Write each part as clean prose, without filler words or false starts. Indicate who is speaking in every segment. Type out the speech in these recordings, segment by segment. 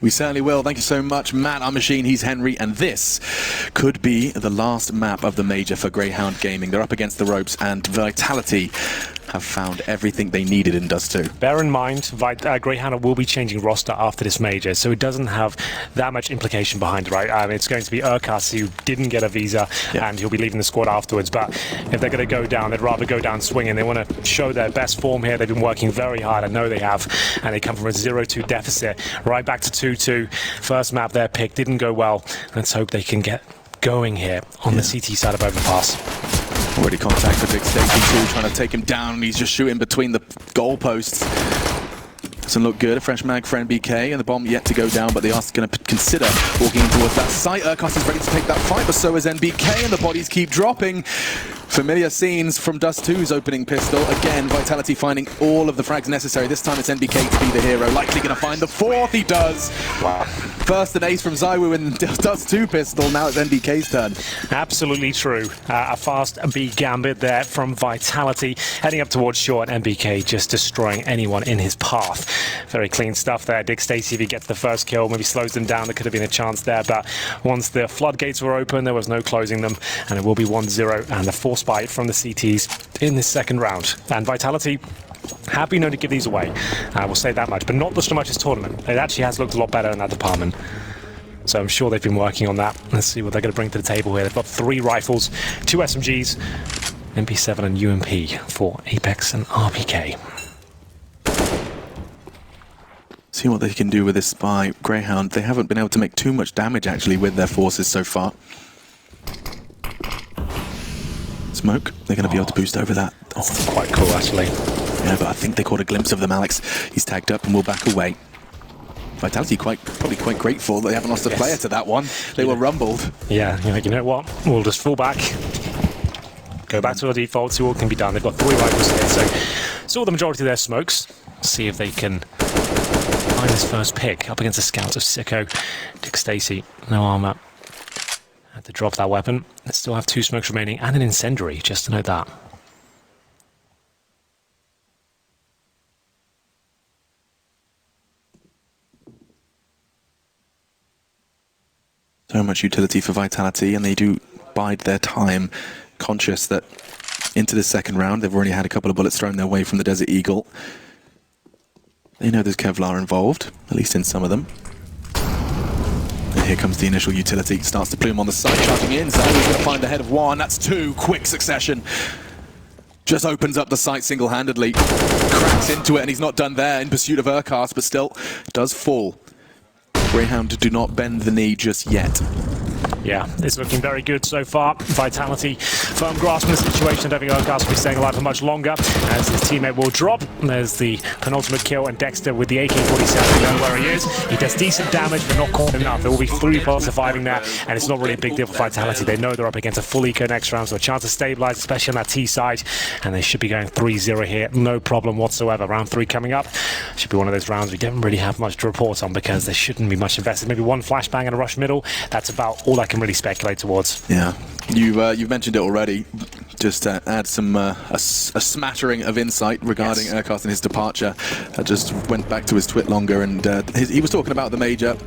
Speaker 1: We certainly will. Thank you so much, Matt. Our machine, he's Henry, and this could be the last map of the major for Grayhound Gaming. They're up against the ropes, and Vitality have found everything they needed in Dust 2.
Speaker 2: Bear in mind, Grayhound will be changing roster after this major, so it doesn't have that much implication behind it, right? It's going to be Urkas, who didn't get a visa, and he'll be leaving the squad afterwards. But if they're going to go down, they'd rather go down swinging. They want to show their best form here. They've been working very hard. I know they have, and they come from a 0-2 deficit right back to 2-2. First map their pick didn't go well. Let's hope they can get going here on the CT side of overpass.
Speaker 1: Already contacted Big Stacy too, trying to take him down, and he's just shooting between the goalposts. Doesn't look good. A fresh mag for NBK, and the bomb yet to go down, but they are going to consider walking towards that site. Urkas is ready to take that fight, but so is NBK, and the bodies keep dropping. Familiar scenes from Dust 2's opening pistol. Again, Vitality finding all of the frags necessary. This time it's NBK to be the hero. Likely going to find the fourth. He does. Wow. First an ace from Zywoo in Dust 2 pistol. Now it's NBK's turn.
Speaker 2: Absolutely true. A fast B gambit there from Vitality. Heading up towards short. NBK just destroying anyone in his path. Very clean stuff there. Dick Stacy, if he gets the first kill, maybe slows them down. There could have been a chance there, but once the floodgates were open, there was no closing them, and it will be 1-0, and the force fight from the CTs in this second round. And Vitality happy known to give these away. We'll say that much, but not so much as tournament. It actually has looked a lot better in that department. So I'm sure they've been working on that. Let's see what they're going to bring to the table here. They've got 3 rifles, 2 SMGs, MP7 and UMP for Apex and RPK.
Speaker 1: See what they can do with this by Grayhound. They haven't been able to make too much damage actually with their forces so far. Smoke, they're going to be able to boost over that.
Speaker 2: That's quite cool actually.
Speaker 1: Yeah, but I think they caught a glimpse of them, Alex. He's tagged up and will back away. Vitality probably quite grateful that they haven't lost a player to that one. They were rumbled.
Speaker 2: Yeah, you're like, you know what? We'll just fall back. Go back to our default, see what can be done. They've got 3 rifles here, so saw the majority of their smokes. See if they can find this first pick up against the scouts of Sicko. Dick Stacy, no armor. Had to drop that weapon. They still have 2 smokes remaining and an incendiary, just to note that.
Speaker 1: So much utility for Vitality, and they do bide their time, conscious that into the second round they've already had a couple of bullets thrown their way from the Desert Eagle. They know there's Kevlar involved, at least in some of them. And here comes the initial utility. Starts to plume on the side, charging in. Zywoo's going to find the head of one. That's 2. Quick succession. Just opens up the site single-handedly. Cracks into it, and he's not done there in pursuit of Urkas, but still does fall. Grayhound do not bend the knee just yet.
Speaker 2: Yeah, it's looking very good so far. Vitality, firm grasp in the situation. I don't think Urkas will be staying alive for much longer as his teammate will drop. There's the penultimate kill, and Dexter with the AK-47, we know where he is. He does decent damage, but not quite enough. There will be 3 players surviving there, and it's not really a big deal for Vitality. They know they're up against a full eco next round, so a chance to stabilize, especially on that T side, and they should be going 3-0 here. No problem whatsoever. Round 3 coming up. Should be one of those rounds we don't really have much to report on because there shouldn't be much invested. Maybe 1 flashbang and a rush middle. That's about all I can really speculate towards.
Speaker 1: Yeah, you've mentioned it already. Just add some a smattering of insight regarding Urkas and his departure. I just went back to his twit longer, and he was talking about the major,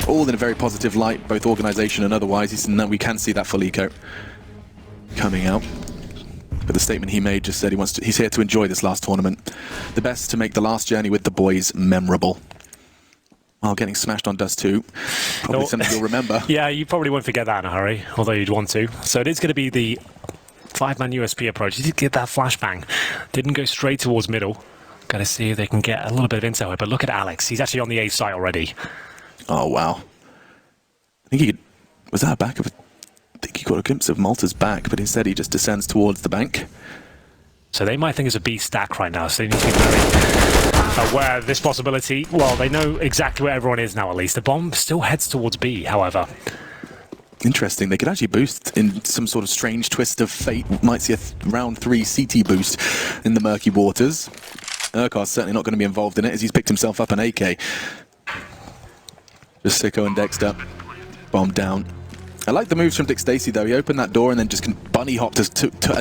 Speaker 1: all in a very positive light, both organisation and otherwise. He said, no, we can see that full eco coming out. But the statement he made just said he's here to enjoy this last tournament. The best to make the last journey with the boys memorable. While getting smashed on Dust 2. Probably something you'll remember.
Speaker 2: Yeah, you probably won't forget that in a hurry, although you'd want to. So it is going to be the 5-man USP approach. He did get that flashbang. Didn't go straight towards middle. Got to see if they can get a little bit of intel here. But look at Alex. He's actually on the A site already.
Speaker 1: Oh, wow. I think he could... Was that a back of a... I think he got a glimpse of Malta's back, but instead he just descends towards the bank.
Speaker 2: So they might think it's a B stack right now, so they need to be very aware of this possibility. Well, they know exactly where everyone is now, at least. The bomb still heads towards B, however.
Speaker 1: Interesting. They could actually boost in some sort of strange twist of fate. Might see a round 3 CT boost in the murky waters. Urkas certainly not going to be involved in it as he's picked himself up an AK. Just Sicko and Dexter. Bomb down. I like the moves from Dick Stacy though. He opened that door and then just bunny hopped as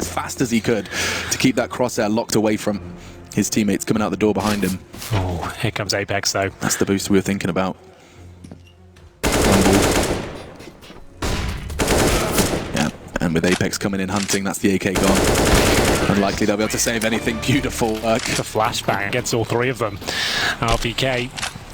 Speaker 1: fast as he could to keep that crosshair locked away from his teammates coming out the door behind him.
Speaker 2: Oh, here comes Apex though.
Speaker 1: That's the boost we were thinking about. And with Apex coming in hunting, that's the AK gone. Unlikely they'll be able to save anything. Beautiful work.
Speaker 2: The flashbang gets all three of them. RPK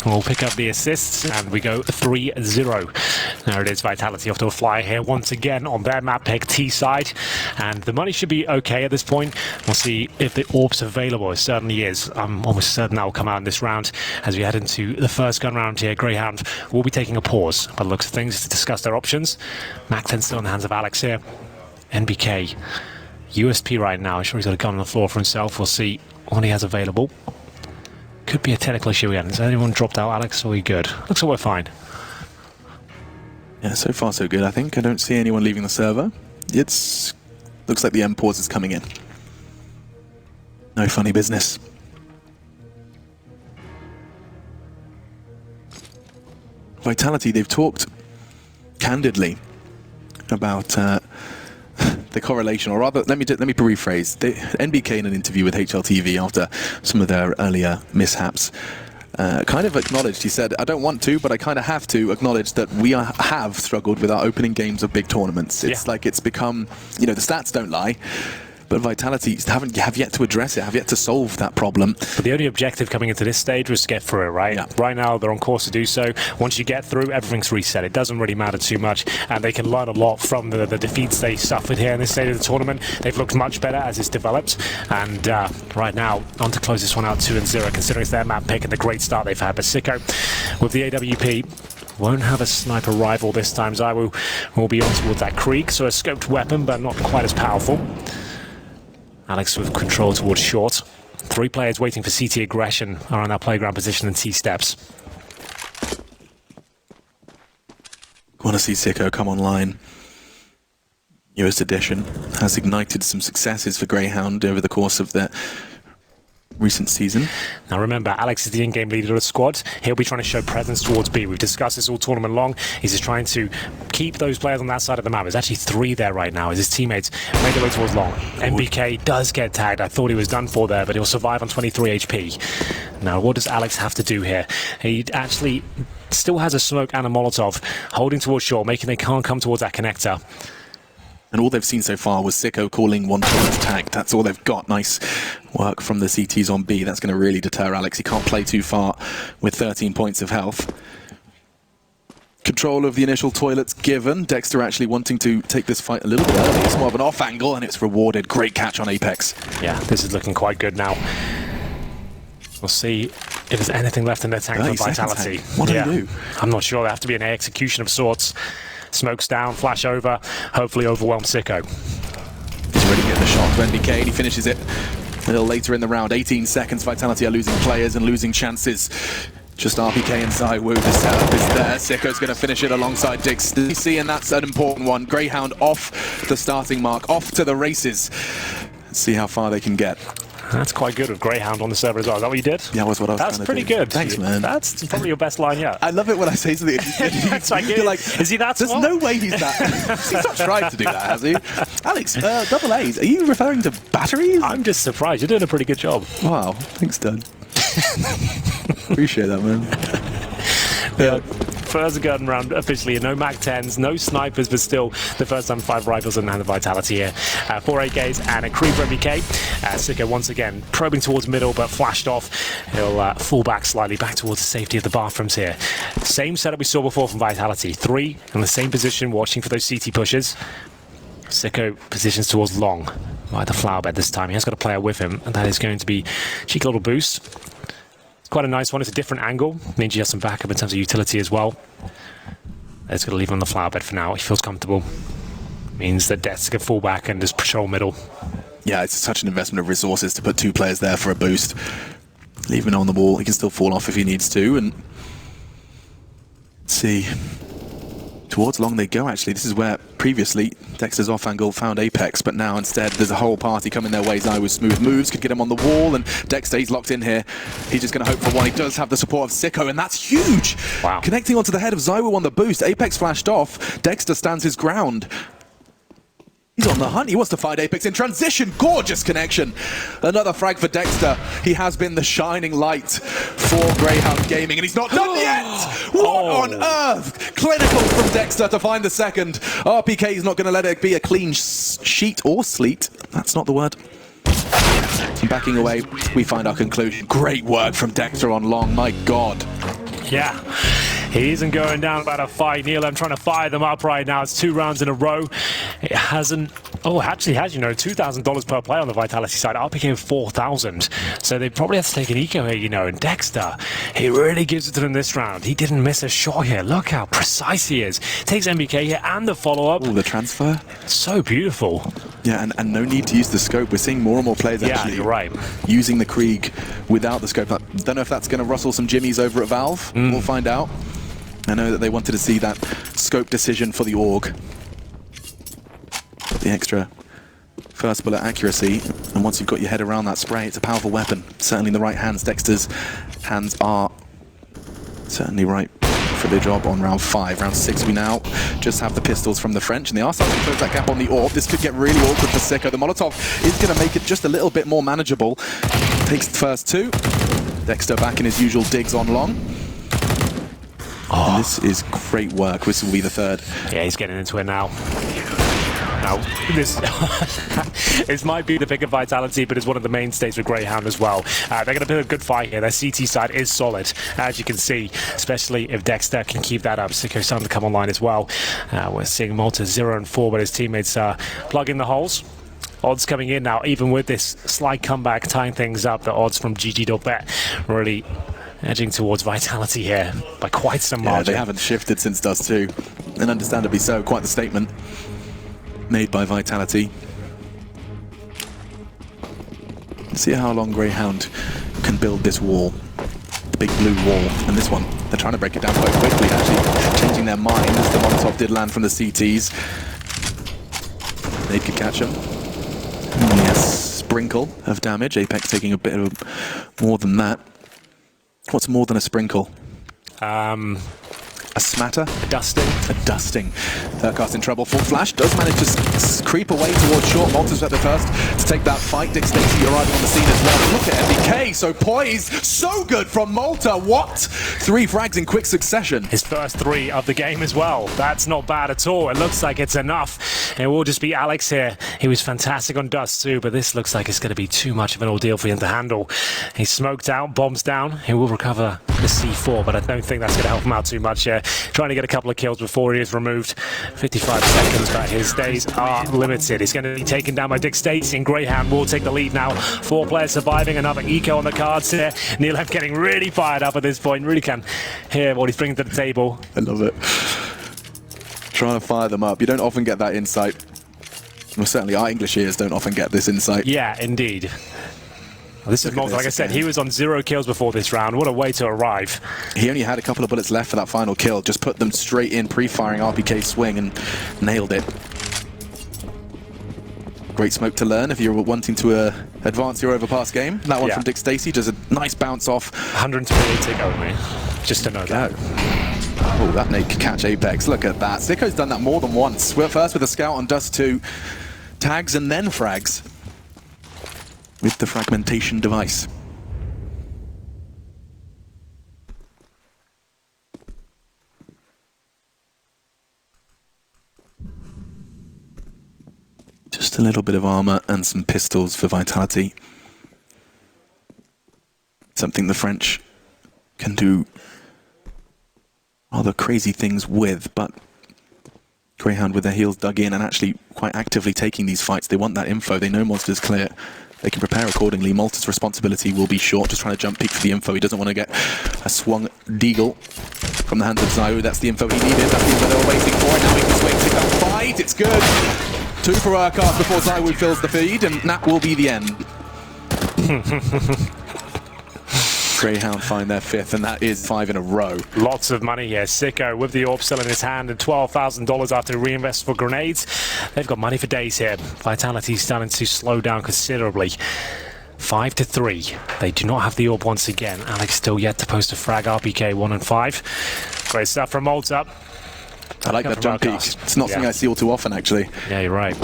Speaker 2: will pick up the assists, and we go 3-0. There it is, Vitality off to a flyer here once again on their map pick, T side, and the money should be okay at this point. We'll see if the orb's available. It certainly is. I'm almost certain that will come out in this round. As we head into the first gun round here, Grayhound will be taking a pause by the looks of things to discuss their options. Mac 10 still in the hands of Alex here. NBK, USP right now. I'm sure he's got a gun on the floor for himself. We'll see what he has available. Could be a technical issue again. Has anyone dropped out, Alex? Or are we good? Looks like we're fine.
Speaker 1: Yeah, so far so good, I think. I don't see anyone leaving the server. Looks like the M pause is coming in. No funny business. Vitality, they've talked candidly about the correlation, or rather, let me rephrase. NBK in an interview with HLTV after some of their earlier mishaps kind of acknowledged, he said, I don't want to, but I kind of have to acknowledge that we have struggled with our opening games of big tournaments. It's like it's become, the stats don't lie. But Vitality have yet to address it, have yet to solve that problem.
Speaker 2: But the only objective coming into this stage was to get through it, right?
Speaker 1: Yeah.
Speaker 2: Right now, they're on course to do so. Once you get through, everything's reset. It doesn't really matter too much, and they can learn a lot from the defeats they suffered here in this stage of the tournament. They've looked much better as it's developed, and right now, on to close this one out 2-0, considering it's their map pick and the great start they've had. But Sicko, with the AWP, won't have a sniper rival this time. Zaiwu will be on towards that creek, so a scoped weapon, but not quite as powerful. Alex with control towards short. Three players waiting for CT aggression are on their playground position in T-steps.
Speaker 1: Want to see Sicko come online. Newest edition has ignited some successes for Grayhound over the course of the recent season.
Speaker 2: Now remember, Alex is the in-game leader of the squad. He'll be trying to show presence towards B. We've discussed this all tournament long. He's just trying to keep those players on that side of the map. There's actually three there right now as his teammates make their way towards long. NBK does get tagged. I thought he was done for there, but he'll survive on 23 HP. Now, what does Alex have to do here? He actually still has a smoke and a Molotov holding towards shore, making they can't come towards that connector.
Speaker 1: And all they've seen so far was Sicko calling one towards tag. That's all they've got. Nice work from the CTs on B. That's going to really deter Alex. He can't play too far with 13 points of health. Control of the initial toilets given. Dexter actually wanting to take this fight a little bit early. It's more of an off angle, and it's rewarded. Great catch on Apex.
Speaker 2: Yeah, this is looking quite good now. We'll see if there's anything left in their tank for Vitality.
Speaker 1: What do they do?
Speaker 2: I'm not sure. They have to be an execution of sorts. Smokes down, flash over, hopefully overwhelm Sicko.
Speaker 1: He's already getting the shot to NBK, and he finishes it a little later in the round. 18 seconds, Vitality are losing players and losing chances. Just RPK and Zaiwu, the setup is there. Sicko's going to finish it alongside Dix. DC, and that's an important one. Grayhound off the starting mark, off to the races. Let's see how far they can get.
Speaker 2: That's quite good with Grayhound on the server as well. Is that what you did?
Speaker 1: Yeah, that was what I was
Speaker 2: That's
Speaker 1: trying to
Speaker 2: pretty
Speaker 1: do.
Speaker 2: good.
Speaker 1: Thanks, man.
Speaker 2: That's probably your best line yet.
Speaker 1: I love it when I say something. You're like,
Speaker 2: is he that
Speaker 1: there's
Speaker 2: smart?
Speaker 1: no way he's that. He's not tried to do that, has he? Alex, double A's. Are you referring to batteries?
Speaker 2: I'm just surprised. You're doing a pretty good job.
Speaker 1: Wow, thanks, Dad. Appreciate that, man.
Speaker 2: Yeah. First gun round officially. No Mac 10s, no snipers, but still the first time 5 rifles in the hand of Vitality here. 4 AKs and a Creeper MBK. Sicko once again probing towards middle, but flashed off. He'll fall back slightly, back towards the safety of the bathrooms here. Same setup we saw before from Vitality. 3 in the same position, watching for those CT pushes. Sicko positions towards long, by the flower bed this time. He has got a player with him, and that is going to be cheeky little boost. Quite a nice one. It's a different angle. Means you have some backup in terms of utility as well. It's going to leave him on the flower bed for now. He feels comfortable. Means that Deaths can fall back and just patrol middle.
Speaker 1: Yeah, it's such an investment of resources to put 2 players there for a boost. Leave him on the wall. He can still fall off if he needs to. And let's see. Towards long they go, actually. This is where previously Dexter's off angle found Apex, but now instead there's a whole party coming their way. Zai with smooth moves, could get him on the wall, and Dexter, he's locked in here. He's just going to hope for one. He does have the support of Sicko, and that's huge!
Speaker 2: Wow.
Speaker 1: Connecting onto the head of Zaiwu on the boost. Apex flashed off. Dexter stands his ground. He's on the hunt. He wants to find Apex in transition. Gorgeous connection. Another frag for Dexter. He has been the shining light for Grayhound Gaming, and he's not done yet. What on earth? Clinical from Dexter to find the second. RPK is not going to let it be a clean sheet or sleet. That's not the word. Backing away, we find our conclusion. Great work from Dexter on long. My God.
Speaker 2: Yeah, he isn't going down about a fight. Neil, I'm trying to fire them up right now. It's 2 rounds in a row. It hasn't... Oh, it actually has, you know, $2,000 per play on the Vitality side. RPK with 4,000. So they probably have to take an eco here, you know. And Dexter, he really gives it to them this round. He didn't miss a shot here. Look how precise he is. Takes MBK here and the follow-up.
Speaker 1: Oh, the transfer.
Speaker 2: So beautiful.
Speaker 1: Yeah, and no need to use the scope. We're seeing more and more players actually
Speaker 2: you're right.
Speaker 1: using the Krieg without the scope. I don't know if that's going to rustle some jimmies over at Valve. We'll find out. I know that they wanted to see that scope decision for the AUG. The extra first bullet accuracy, and once you've got your head around that spray, it's a powerful weapon. Certainly in the right hands. Dexter's hands are certainly right for the job on round 5. Round 6 we now just have the pistols from the French, and they are starting to close that gap on the AWP. This could get really awkward for Sicko. The Molotov is going to make it just a little bit more manageable. Takes the first 2. Dexter back in his usual digs on long. And this is great work. This will be the 3rd.
Speaker 2: Yeah, he's getting into it now. Now, this might be the pick of Vitality, but it's one of the mainstays for Grayhound as well. They're going to put a good fight here. Their CT side is solid, as you can see, especially if Dexter can keep that up. Sicko's starting to come online as well. We're seeing Malta 0 and 4, but his teammates are plugging the holes. Odds coming in now, even with this slight comeback, tying things up. The odds from GG.bet really edging towards Vitality here by quite some margin.
Speaker 1: Yeah, they haven't shifted since Dust 2, and understandably so. Quite the statement made by Vitality. See how long Grayhound can build this wall, the big blue wall, and this one, they're trying to break it down quite quickly, actually changing their mind as the Molotov did land from the CTs. They could catch him. Yes, sprinkle of damage. Apex taking a bit of more than that. What's more than a sprinkle? A smatter?
Speaker 2: A dusting.
Speaker 1: A dusting. Thurcast in trouble. Full flash does manage to creep away towards short. Malta's at the first to take that fight. Dick Stacey arriving on the scene as well. Look at MBK, so poised, so good from Malta. What? 3 frags in quick succession.
Speaker 2: His first 3 of the game as well. That's not bad at all. It looks like it's enough. It will just be Alex here. He was fantastic on Dust too, but this looks like it's going to be too much of an ordeal for him to handle. He's smoked out, bombs down. He will recover the C4, but I don't think that's going to help him out too much here. Trying to get a couple of kills before he is removed. 55 seconds, but his days are limited. He's going to be taken down by Dick Stacey, and Grayhound will take the lead now. 4 players surviving, another eco on the cards here. Neil getting really fired up at this point. Really can hear what he's bringing to the table.
Speaker 1: I love it. Trying to fire them up. You don't often get that insight. Well, certainly our English ears don't often get this insight.
Speaker 2: Yeah, indeed. Well, this is Malta. Like I said, he was on 0 kills before this round. What a way to arrive.
Speaker 1: He only had a couple of bullets left for that final kill. Just put them straight in, pre-firing RPK swing, and nailed it. Great smoke to learn if you're wanting to advance your overpass game. That one from Dick Stacey, just a nice bounce off.
Speaker 2: 128 tick only, just to know that.
Speaker 1: Oh, that nade could catch Apex. Look at that. Sicko's done that more than once. We're first with a scout on Dust 2. Tags and then frags. With the fragmentation device. Just a little bit of armor and some pistols for Vitality. Something the French can do rather crazy things with, but Grayhound with their heels dug in and actually quite actively taking these fights. They want that info. They know Monster's clear. They can prepare accordingly. Malta's responsibility will be short, just trying to jump peek for the info. He doesn't want to get a swung deagle from the hands of Zayu. That's the info he needed. That's the info they were waiting for. And now he can swing to that fight. It's good. 2 for Urquhart before Zayu fills the feed, and that will be the end. Grayhound find their 5th, and that is 5 in a row.
Speaker 2: Lots of money here. Sicko with the AWP still in his hand and $12,000 after reinvest for grenades. They've got money for days here. Vitality's starting to slow down considerably. 5-3. They do not have the AWP once again. Alex still yet to post a frag. RPK 1 and 5. Great stuff from Malta.
Speaker 1: I like that jump peek. It's not something I see all too often, actually.
Speaker 2: Yeah, you're right.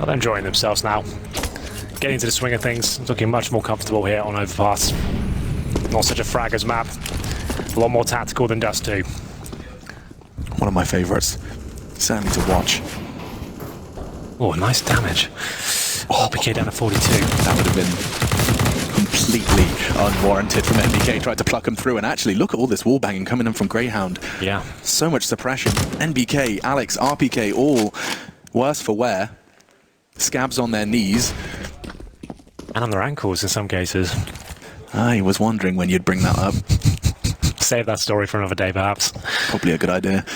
Speaker 2: Well, they're enjoying themselves now. Getting into the swing of things, looking much more comfortable here on Overpass. Not such a fraggers map. A lot more tactical than Dust 2.
Speaker 1: One of my favourites. Certainly to watch.
Speaker 2: Oh, nice damage. Oh, PK down to 42.
Speaker 1: That would have been completely unwarranted from NBK. Tried to pluck him through, and actually, look at all this wall banging coming in from Grayhound.
Speaker 2: Yeah.
Speaker 1: So much suppression. NBK, Alex, RPK, all worse for wear. Scabs on their knees.
Speaker 2: And on their ankles in some cases.
Speaker 1: I was wondering when you'd bring that up.
Speaker 2: Save that story for another day, perhaps.
Speaker 1: Probably a good idea.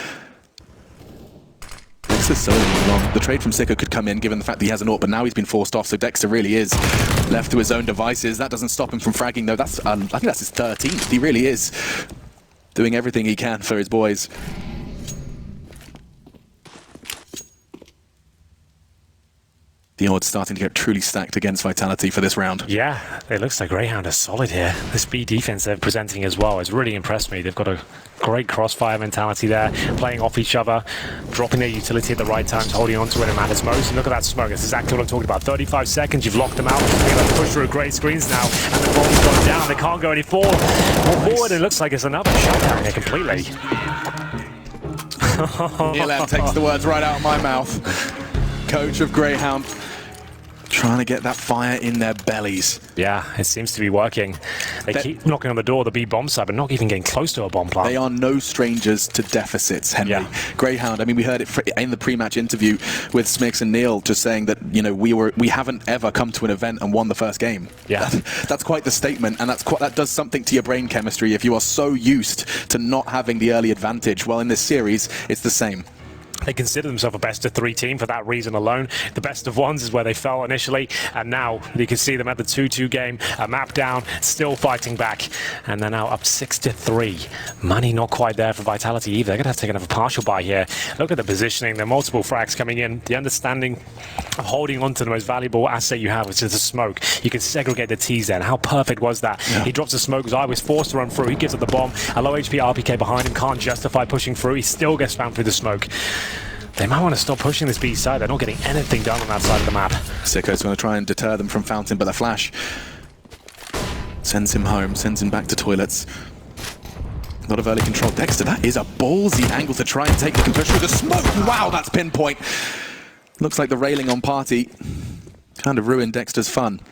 Speaker 1: Dexter's so long. The trade from Sicko could come in, given the fact that he has an AWP, but now he's been forced off, so Dexter really is left to his own devices. That doesn't stop him from fragging, though. That's I think that's his 13th. He really is doing everything he can for his boys. The odds starting to get truly stacked against Vitality for this round.
Speaker 2: Yeah, it looks like Grayhound is solid here. The speed defense they're presenting as well has really impressed me. They've got a great crossfire mentality there, playing off each other, dropping their utility at the right times, holding on to it and matters most. And look at that smoke. That's exactly what I'm talking about. 35 seconds, you've locked them out. They're going to push through grey screens now, and the bomb's gone down. They can't go any more forward. It looks like it's another shutdown here completely.
Speaker 1: Nilam takes the words right out of my mouth. Coach of Grayhound. Trying to get that fire in their bellies.
Speaker 2: Yeah, it seems to be working. They keep knocking on the door of the B bomb side, but not even getting close to a bomb plant.
Speaker 1: They are no strangers to deficits, Henry. Yeah. Grayhound, I mean, we heard it in the pre-match interview with Smix and Neil just saying that, you know, we haven't ever come to an event and won the first game.
Speaker 2: Yeah.
Speaker 1: That's quite the statement, and that does something to your brain chemistry if you are so used to not having the early advantage. Well, in this series, it's the same.
Speaker 2: They consider themselves a best-of-3 team for that reason alone. The best of ones is where they fell initially, and now you can see them at the 2-2 game, a map down, still fighting back, and they're now up 6-3. Money not quite there for Vitality either. They're going to have to take another partial buy here. Look at the positioning. There are multiple frags coming in. The understanding of holding on to the most valuable asset you have, which is the smoke. You can segregate the T's then. How perfect was that? Yeah. He drops the smoke. Zai was forced to run through. He gives up the bomb. A low HP RPK behind him can't justify pushing through. He still gets found through the smoke. They might want to stop pushing this B side. They're not getting anything done on that side of the map.
Speaker 1: Sicko's going to try and deter them from Fountain, but the flash sends him home, sends him back to toilets. A lot of early control. Dexter, that is a ballsy angle to try and take. They can push through the smoke. Wow, that's pinpoint. Looks like the railing on Party kind of ruined Dexter's fun.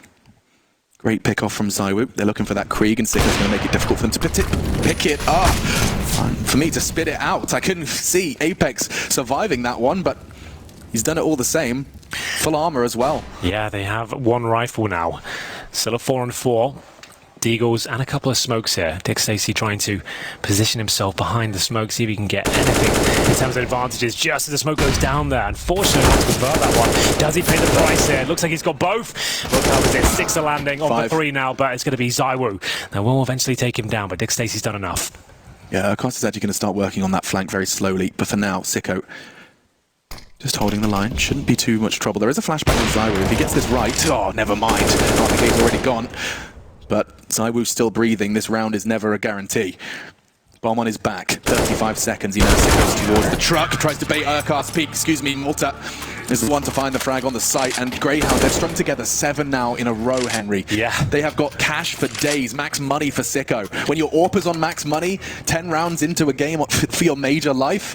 Speaker 1: Great pick off from Zywoo. They're looking for that Krieg, and Sicko's going to make it difficult for them to pick it up. For me to spit it out. I couldn't see Apex surviving that one, but he's done it all the same. Full armor as well.
Speaker 2: Yeah, they have one rifle now. Still at 4-4. Deagles and a couple of smokes here. Dick Stacey trying to position himself behind the smoke, see if he can get anything in terms of advantages just as the smoke goes down there. Unfortunately, not to convert that one. Does he pay the price here? Looks like he's got both. Look, that was it. 6 a landing on the 3 now, but it's going to be Zywoo. They will eventually take him down, but Dick Stacey's done enough.
Speaker 1: Yeah, Acosta's actually going to start working on that flank very slowly, but for now, Sicko just holding the line. Shouldn't be too much trouble. There is a flashback on Zywoo. If he gets this right, oh, never mind. RPK's already gone. But Zywoo's still breathing. This round is never a guarantee. Bomb on his back. 35 seconds. He now goes towards the truck. Tries to bait Urquhart's peak. Excuse me, Malta is the one to find the frag on the site. And Grayhound, they've strung together 7 now in a row, Henry.
Speaker 2: Yeah.
Speaker 1: They have got cash for days. Max money for Sicko. When your AWP's on max money, 10 rounds into a game for your major life,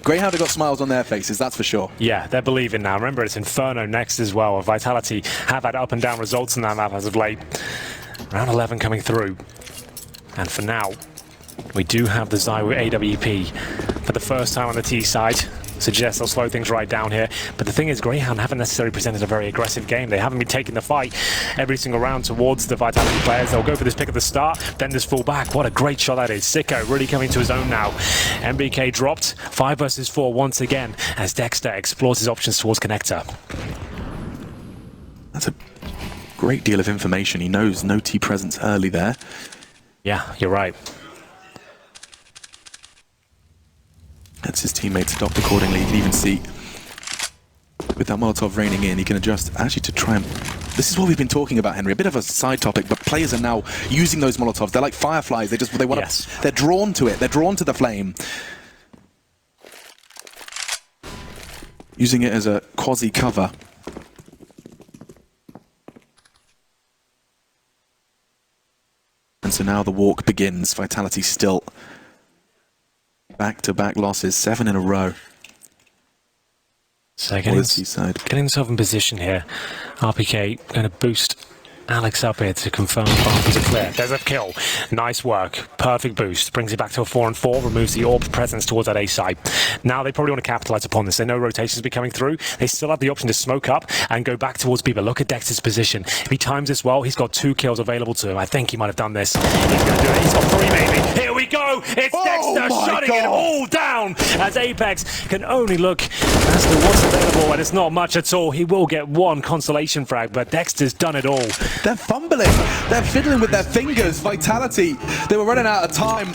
Speaker 1: Grayhound have got smiles on their faces, that's for sure.
Speaker 2: Yeah, they're believing now. Remember, it's Inferno next as well. Vitality have had up and down results in that map as of late. Round 11 coming through. And for now, we do have the Zywoo AWP for the first time on the T side. Suggests they'll slow things right down here. But the thing is, Grayhound haven't necessarily presented a very aggressive game. They haven't been taking the fight every single round towards the Vitality players. They'll go for this pick at the start, then just fall back. What a great shot that is. Sicko really coming to his own now. MBK dropped 5 versus 4 once again as Dexter explores his options towards Connector.
Speaker 1: That's a great deal of information. He knows no T presence early there.
Speaker 2: Yeah, you're right.
Speaker 1: That's his teammates adopt accordingly. You can even see with that Molotov raining in, he can adjust actually to try and... This is what we've been talking about, Henry. A bit of a side topic, but players are now using those Molotovs. They're like fireflies. They want to... They're drawn to it. They're drawn to the flame. Using it as a quasi cover. And so now the walk begins. Vitality still back-to-back losses, 7 in a row.
Speaker 2: So
Speaker 1: What is Seaside?
Speaker 2: getting himself in position here. RPK going to boost Alex up here to confirm bombs are clear. There's a kill. Nice work. Perfect boost. Brings it back to a 4-on-4. Removes the orb presence towards that A side. Now they probably want to capitalize upon this. They know rotations will be coming through. They still have the option to smoke up and go back towards B. But look at Dexter's position. If he times this well, he's got 2 kills available to him. I think he might have done this. He's going to do it. He's got 3 maybe. Here we go. It's Dexter shutting it all down as Apex can only look as to what's available, and it's not much at all. He will get 1 consolation frag, but Dexter's done it all.
Speaker 1: They're fumbling. They're fiddling with their fingers. Vitality, they were running out of time.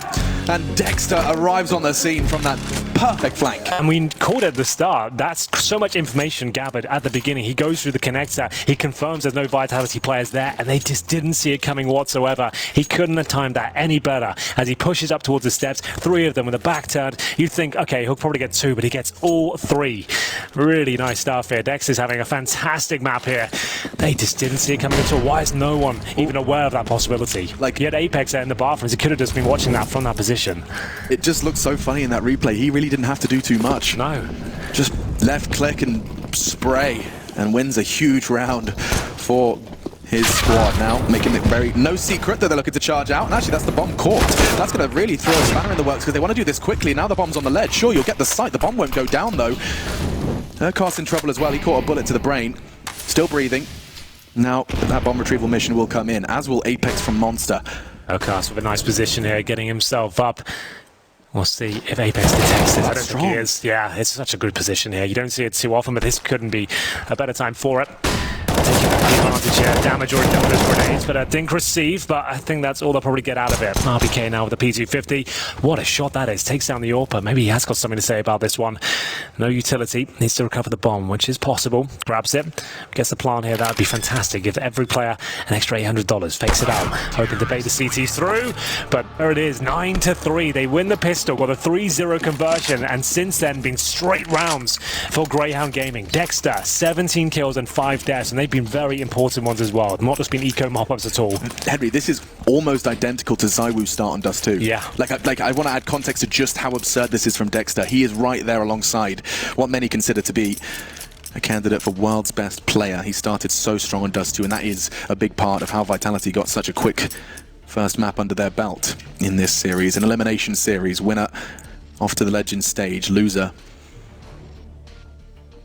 Speaker 1: And Dexter arrives on the scene from that perfect flank.
Speaker 2: And we called it at the start. That's so much information gathered at the beginning. He goes through the connector. He confirms there's no Vitality players there, and they just didn't see it coming whatsoever. He couldn't have timed that any better. As he pushes up towards the steps, 3 of them with a back turn, you'd think, okay, he'll probably get 2, but he gets all 3. Really nice stuff here. Dexter's having a fantastic map here. They just didn't see it coming at all. Why is no one even aware of that possibility? Like, he had Apex there in the bathrooms. He could have just been watching that from that position.
Speaker 1: It just looks so funny in that replay. He really didn't have to do too much.
Speaker 2: No.
Speaker 1: Just left click and spray and wins a huge round for his squad. Now making it very no secret that they're looking to charge out, and actually that's the bomb caught. That's going to really throw a spanner in the works because they want to do this quickly. Now the bomb's on the ledge. Sure, you'll get the sight. The bomb won't go down though. Urquhart's in trouble as well. He caught a bullet to the brain. Still breathing. Now that bomb retrieval mission will come in, as will Apex from Monster.
Speaker 2: Urquhart with a nice position here, getting himself up. We'll see if Apex detects it. I don't think he is. Yeah, it's such a good position here. You don't see it too often, but this couldn't be a better time for it. Taking back the advantage here. Damage already done with those grenades, but didn't receive, but I think that's all they'll probably get out of it. RPK now with the P250. What a shot that is. Takes down the AWP. Maybe he has got something to say about this one. No utility. Needs to recover the bomb, which is possible. Grabs it. Gets the plant here. That would be fantastic. Give every player an extra $800. Fakes it out. Hoping to bait the CTs through, but there it is. 9-3. They win the pistol. Got a 3-0 conversion, and since then been straight rounds for Grayhound Gaming. Dexter, 17 kills and 5 deaths, and they've been very important ones as well. Not just been eco mop-ups at all.
Speaker 1: Henry, this is almost identical to ZywOo's start on Dust 2.
Speaker 2: Yeah.
Speaker 1: Like I want to add context to just how absurd this is from Dexter. He is right there alongside what many consider to be a candidate for world's best player. He started so strong on Dust 2, and that is a big part of how Vitality got such a quick first map under their belt in this series. An elimination series. Winner off to the Legends stage. Loser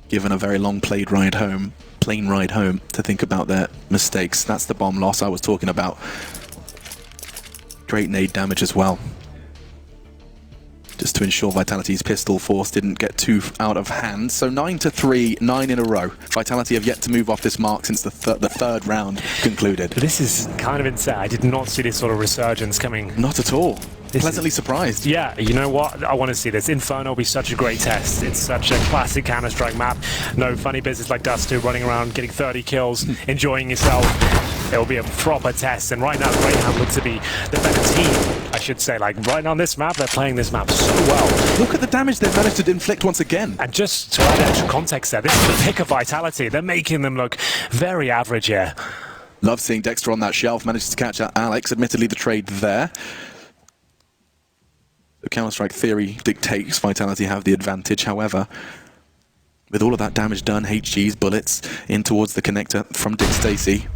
Speaker 1: given a very long plane ride home to think about their mistakes. That's the bomb loss I was talking about. Great nade damage as well, just to ensure Vitality's pistol force didn't get too out of hand. So 9-3, 9 in a row. Vitality have yet to move off this mark since the third round concluded.
Speaker 2: This is kind of insane. I did not see this sort of resurgence coming.
Speaker 1: Not at all. Pleasantly surprised.
Speaker 2: Yeah, you know what? I want to see this. Inferno will be such a great test. It's such a classic Counter-Strike map. No funny business like Dust 2, running around, getting 30 kills, enjoying yourself. It will be a proper test. And right now, Grayhound looks to be the better team, I should say. Like, right on this map, they're playing this map so well.
Speaker 1: Look at the damage they've managed to inflict once again.
Speaker 2: And just to add extra context there, this is the pick of Vitality. They're making them look very average here.
Speaker 1: Love seeing Dexter on that shelf. Manages to catch out Alex. Admittedly, the trade there. The Counter-Strike theory dictates Vitality have the advantage. However, with all of that damage done, HG's bullets in towards the connector from Dick Stacy.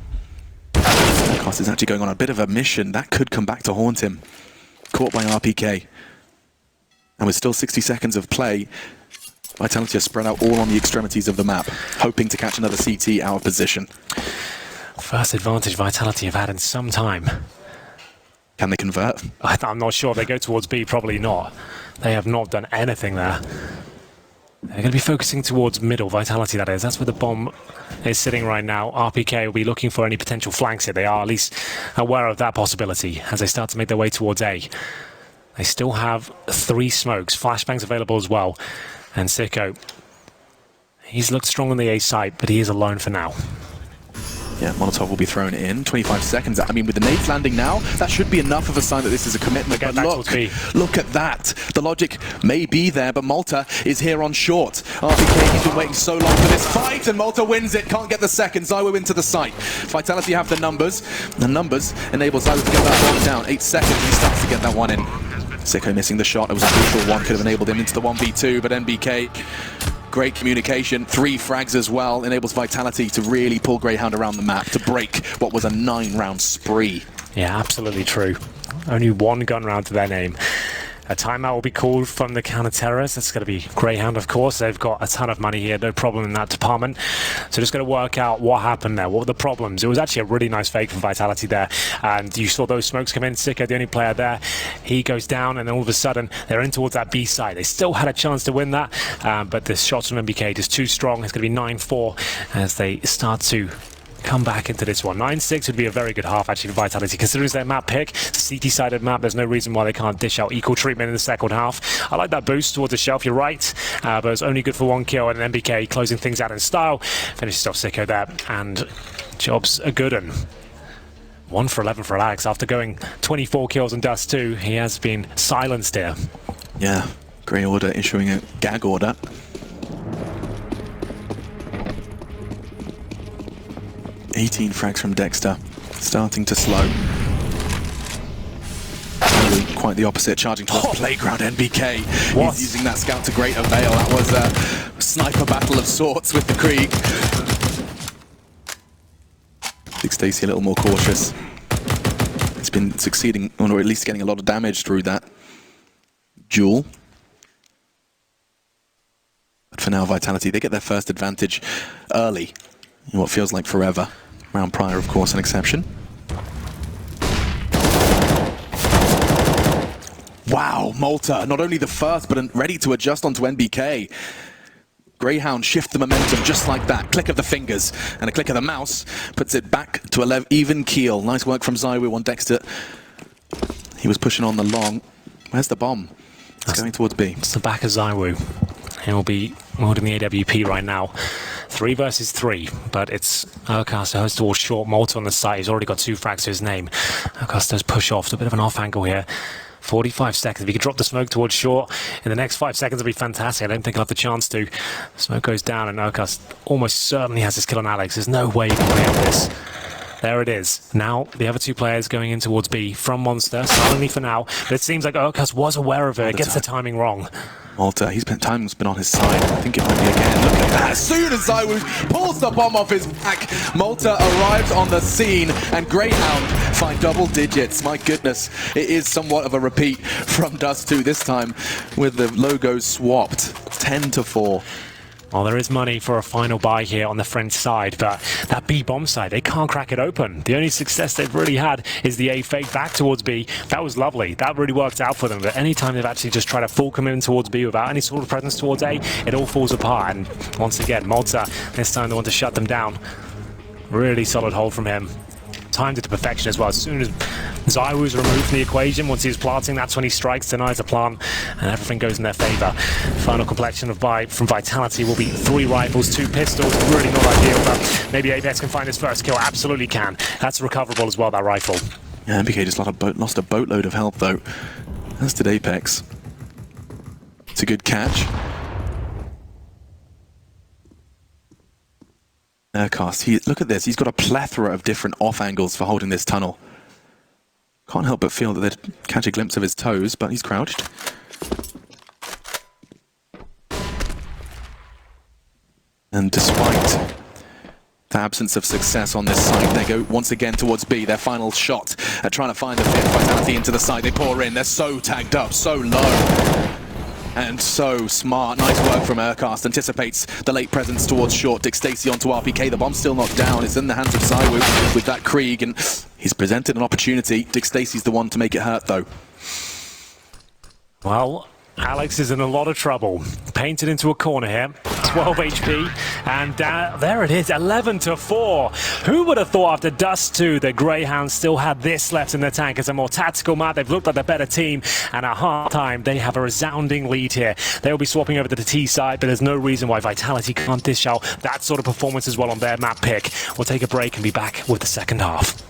Speaker 1: Cost is actually going on a bit of a mission. That could come back to haunt him. Caught by RPK. And with still 60 seconds of play, Vitality are spread out all on the extremities of the map, hoping to catch another CT out of position.
Speaker 2: First advantage Vitality have had in some time.
Speaker 1: Can they convert?
Speaker 2: I'm not sure. They go towards B, probably not. They have not done anything there. They're going to be focusing towards middle, Vitality that is. That's where the bomb is sitting right now. RPK will be looking for any potential flanks here. They are at least aware of that possibility as they start to make their way towards A. They still have 3 smokes, flashbangs available as well. And Sicko, he's looked strong on the A site, but he is alone for now.
Speaker 1: Yeah, Molotov will be thrown in. 25 seconds. I mean, with the nades landing now, that should be enough of a sign that this is a commitment. But look at that. The logic may be there, but Malta is here on short. RPK, he's been waiting so long for this fight, and Malta wins it. Can't get the second. Zywo into the site. Vitality have the numbers. The numbers enable Zywo to get that one down. 8 seconds, he starts to get that one in. Sicko missing the shot. It was a crucial one. Could have enabled him into the 1v2, but NBK... great communication, 3 frags as well, enables Vitality to really pull Grayhound around the map to break what was a 9-round spree.
Speaker 2: Yeah, absolutely true. Only 1 gun round to their name. A timeout will be called from the counter-terrorists. That's going to be Grayhound, of course. They've got a ton of money here, no problem in that department. So just going to work out what happened there, what were the problems. It was actually a really nice fake from Vitality there. And you saw those smokes come in. Sicko, the only player there, he goes down, and then all of a sudden, they're in towards that B side. They still had a chance to win that, but the shots from MBK just too strong. It's going to be 9-4 as they start to come back into this one. 9-6 would be a very good half actually for Vitality, considering their map pick. It's a CT-sided map. There's no reason why they can't dish out equal treatment in the second half. I like that boost towards the shelf, you're right, but it's only good for 1 kill, and MBK closing things out in style. Finishes off Sicko there, and job's a good one. 1 for 11 for Alex. After going 24 kills in Dust 2, he has been silenced here.
Speaker 1: Yeah, Grey Order issuing a gag order. 18 frags from Dexter, starting to slow. Really quite the opposite, charging towards Playground. NBK. He's using that scout to great avail. That was a sniper battle of sorts with the Krieg. I think Stacey a little more cautious. He's been succeeding, or at least getting a lot of damage through that duel. But for now, Vitality, they get their first advantage early in what feels like forever. Round prior, of course, an exception. Wow, Malta, not only the first, but ready to adjust onto NBK. Grayhound shift the momentum just like that. Click of the fingers and a click of the mouse puts it back to 11 even keel. Nice work from Zywo on Dexter. He was pushing on the long. Where's the bomb? It's going towards B.
Speaker 2: It's the back of Zywo. He'll be holding the AWP right now. 3 versus 3, but it's Urcast who goes towards short. Malta on the side. He's already got 2 frags to his name. Urcast does push off. It's a bit of an off angle here. 45 seconds. If he could drop the smoke towards short in the next 5 seconds, it'll be fantastic. I don't think he'll have the chance to. The smoke goes down, and Urcast almost certainly has his kill on Alex. There's no way he can play on this. There it is. Now, the other 2 players going in towards B from Monster, silently for now, but it seems like Urcast was aware of it. It gets the timing wrong.
Speaker 1: Malta, timing's been on his side. I think it might be again. Look at that. As soon as Zywo pulls the bomb off his back, Malta arrives on the scene, and Grayhound find double digits. My goodness, it is somewhat of a repeat from Dust 2, this time with the logos swapped. 10-4.
Speaker 2: Well, there is money for a final buy here on the French side, but that B bomb side, they can't crack it open. The only success they've really had is the A fake back towards B. That was lovely. That really worked out for them. But anytime they've actually just tried to full come in towards B without any sort of presence towards A, it all falls apart. And once again, Malta, this time they want to shut them down. Really solid hold from him. Timed it to perfection as well. As soon as Zywo was removed from the equation, once he was planting, that's when he strikes, denies the plant, and everything goes in their favour. Final complexion of from Vitality will be 3 rifles, 2 pistols. Really not ideal, but maybe Apex can find his first kill. Absolutely can. That's recoverable as well, that rifle.
Speaker 1: Yeah, MBK just lost a boatload of health, though. As did Apex. It's a good catch. Urcast, look at this. He's got a plethora of different off angles for holding this tunnel. Can't help but feel that they'd catch a glimpse of his toes, but he's crouched. And despite the absence of success on this side, they go once again towards B. Their final shot at trying to find the 5th Vitality into the side. They pour in. They're so tagged up, so low. And so smart. Nice work from Urcast. Anticipates the late presence towards short. Dick Stacey onto RPK. The bomb's still not down. It's in the hands of Zywo with that Krieg, and he's presented an opportunity. Dick Stacey's the one to make it hurt, though.
Speaker 2: Well, Alex is in a lot of trouble. Painted into a corner here. 12 HP, and there it is, 11-4. Who would have thought after Dust 2 that Grayhound still had this left in the tank as a more tactical map? They've looked like the better team, and at half-time they have a resounding lead here. They'll be swapping over to the T side, but there's no reason why Vitality can't dish out that sort of performance as well on their map pick. We'll take a break and be back with the second half.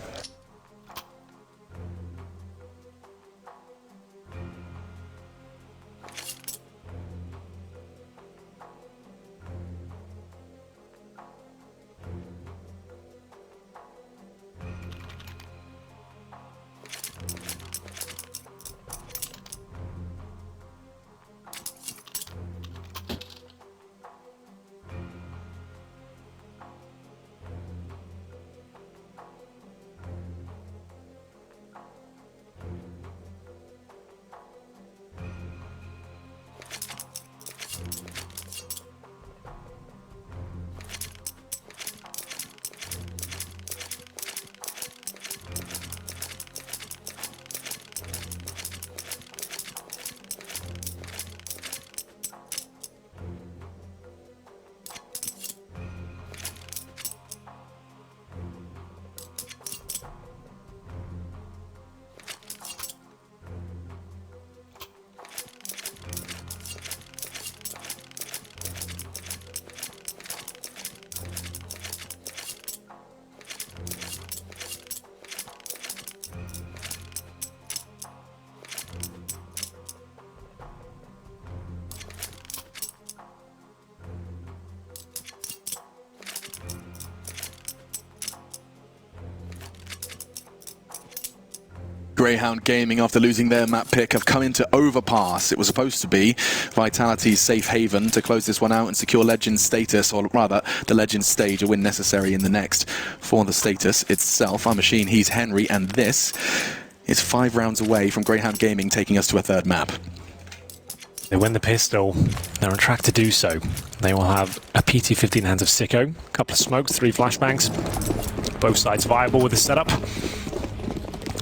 Speaker 1: Grayhound Gaming, after losing their map pick, have come into Overpass. It was supposed to be Vitality's safe haven to close this one out and secure Legends status, or rather, the Legends stage, a win necessary in the next for the status itself. I'm Machine, he's Henry, and this is 5 rounds away from Grayhound Gaming taking us to a third map.
Speaker 2: They win the pistol, they're on track to do so. They will have a PT-15 hands of Sicko, a couple of smokes, 3 flashbangs. Both sides viable with the setup.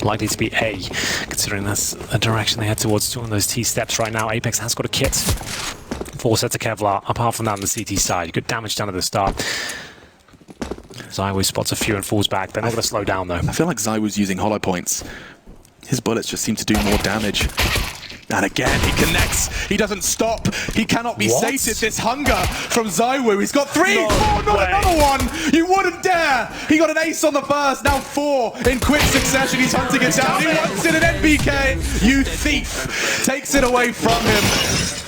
Speaker 2: Likely to be A, considering that's the direction they head towards, 2 on those T steps right now. Apex has got a kit. 4 sets of Kevlar, apart from that on the CT side. Good damage down at the start. Zywoo spots a few and falls back. They're not going to slow down though.
Speaker 1: I feel like Zywoo's using hollow points. His bullets just seem to do more damage. And again, he connects. He doesn't stop. He cannot be sated. This hunger from Zywoo. He's got 3, 4, not another one. You wouldn't dare. He got an ace on the first, now 4 in quick succession. He's hunting it down. He wants it, an NBK. You thief. Takes it away from him.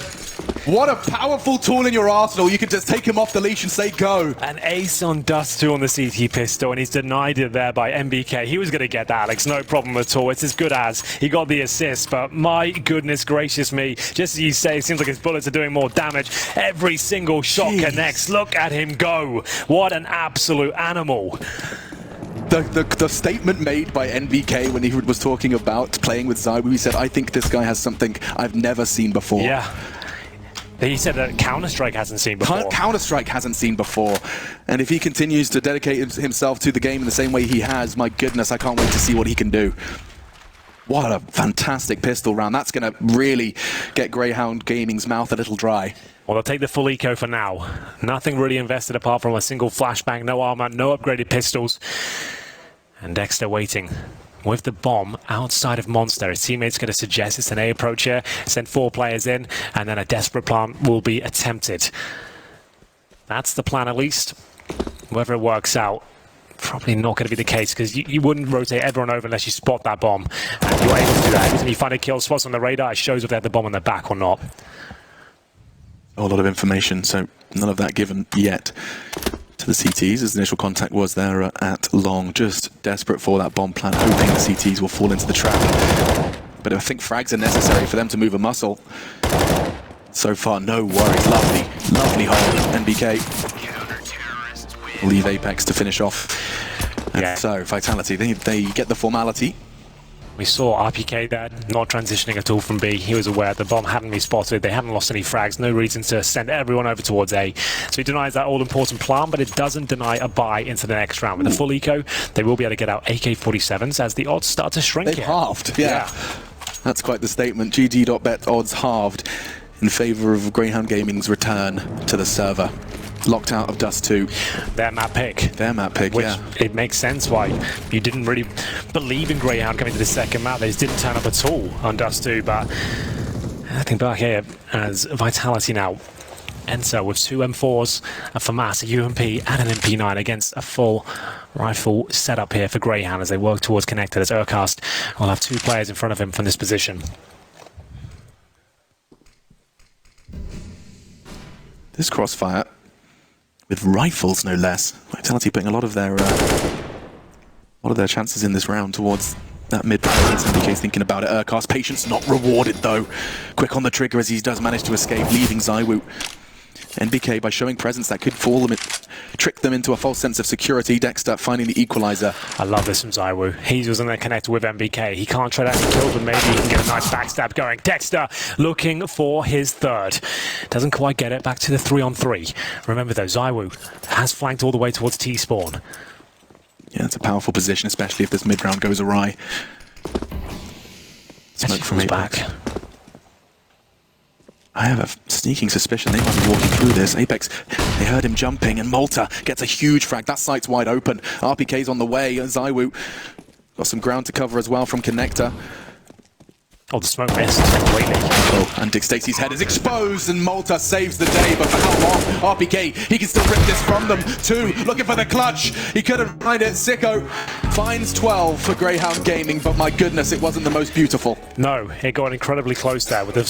Speaker 1: What a powerful tool in your arsenal. You can just take him off the leash and say go.
Speaker 2: An ace on Dust 2 on the CT pistol, and he's denied it there by MBK. He was going to get that, Alex, no problem at all. It's as good as. He got the assist, but my goodness gracious me. Just as you say, it seems like his bullets are doing more damage. Every single shot connects. Look at him go. What an absolute animal.
Speaker 1: The statement made by NBK when he was talking about playing with Zywoo, he said, I think this guy has something I've never seen before.
Speaker 2: Yeah. He said that Counter-Strike hasn't seen before.
Speaker 1: Counter-Strike hasn't seen before. And if he continues to dedicate himself to the game in the same way he has, my goodness, I can't wait to see what he can do. What a fantastic pistol round. That's going to really get Grayhound Gaming's mouth a little dry.
Speaker 2: Well, they'll take the full eco for now. Nothing really invested apart from a single flashbang, no armor, no upgraded pistols. And Dexter waiting with the bomb outside of Monster. His teammate's going to suggest it's an A approach here, send 4 players in, and then a desperate plant will be attempted. That's the plan, at least. Whether it works out, probably not going to be the case, because you wouldn't rotate everyone over unless you spot that bomb. And you're able to do that. Every time you find a kill, spots on the radar, it shows if they had the bomb on their back or not.
Speaker 1: A lot of information, so none of that given yet to the CTs, as the initial contact was there at long, just desperate for that bomb plant, hoping the CTs will fall into the trap. But I think frags are necessary for them to move a muscle. So far, no worries. Lovely hold, NBK. Leave Apex to finish off. And so, Vitality, they get the formality.
Speaker 2: We saw RPK there, not transitioning at all from B. He was aware the bomb hadn't been spotted. They hadn't lost any frags. No reason to send everyone over towards A. So he denies that all-important plan, but it doesn't deny a buy into the next round. With the full eco, they will be able to get out AK-47s as the odds start to shrink.
Speaker 1: They've halved, yeah. That's quite the statement. GG.bet odds halved in favor of Grayhound Gaming's return to the server. Locked out of Dust 2.
Speaker 2: Their map pick.
Speaker 1: Their map pick,
Speaker 2: Which
Speaker 1: yeah.
Speaker 2: it makes sense why you didn't really believe in Grayhound coming to the second map. They just didn't turn up at all on Dust 2, but I think back here as Vitality now enter with 2 M4s, a FAMAS, a UMP, and an MP9 against a full rifle setup here for Grayhound as they work towards connected, as Urcast will have 2 players in front of him from this position.
Speaker 1: This crossfire, with rifles no less. Vitality putting a lot of their chances in this round towards that mid pass. MBK's thinking about it. Urcast patience not rewarded though. Quick on the trigger as he does manage to escape, leaving ZywOo. NBK, by showing presence, that could trick them into a false sense of security. Dexter finding the equalizer.
Speaker 2: I love this from ZywOo. He was in there connected with MBK. He can't try to actually kill, but maybe he can get a nice backstab going. Dexter looking for his third. Doesn't quite get it. Back to the 3-on-3. Remember though, ZywOo has flanked all the way towards T-spawn.
Speaker 1: Yeah, it's a powerful position, especially if this mid-round goes awry. Smoke from Apex.
Speaker 2: Back.
Speaker 1: I have a sneaking suspicion they might be walking through this. Apex, they heard him jumping, and Malta gets a huge frag. That site's wide open. RPK's on the way. ZywOo got some ground to cover as well from Connector.
Speaker 2: Oh, the smoke missed completely.
Speaker 1: Oh, and Dick Stacey's head is exposed, and Malta saves the day, but for how long? RPK, he can still rip this from them. 2, looking for the clutch. He couldn't find it. Sicko finds 12 for Grayhound Gaming, but my goodness, it wasn't the most beautiful.
Speaker 2: No, it got incredibly close there with the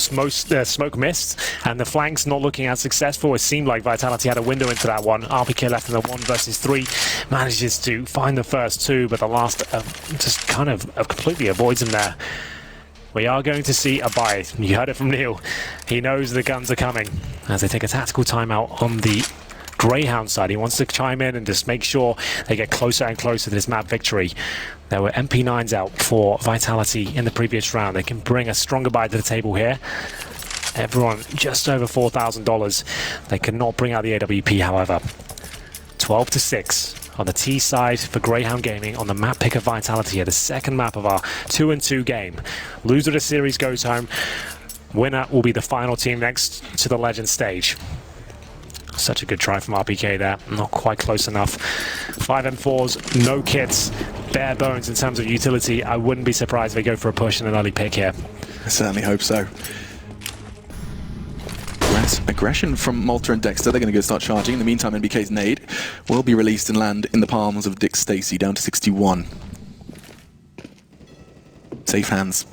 Speaker 2: smoke missed and the flanks not looking as successful. It seemed like Vitality had a window into that one. RPK left in the 1 versus 3, manages to find the first 2, but the last just kind of completely avoids him there. We are going to see a buy. You heard it from Neil. He knows the guns are coming as they take a tactical timeout on the Grayhound side. He wants to chime in and just make sure they get closer and closer to this map victory. There were MP9s out for Vitality in the previous round. They can bring a stronger buy to the table here. Everyone just over $4,000. They cannot bring out the AWP, however. 12-6. On the T side for Grayhound Gaming on the map pick of Vitality here, the second map of our 2-2 game. Loser of the series goes home. Winner will be the final team next to the Legend stage. Such a good try from RPK there. Not quite close enough. 5 M4s, no kits, bare bones in terms of utility. I wouldn't be surprised if they go for a push and an early pick here.
Speaker 1: I certainly hope so. Aggression from Malta and Dexter. They're going to go start charging. In the meantime, NBK's nade will be released and land in the palms of Dick Stacey, down to 61. Safe hands.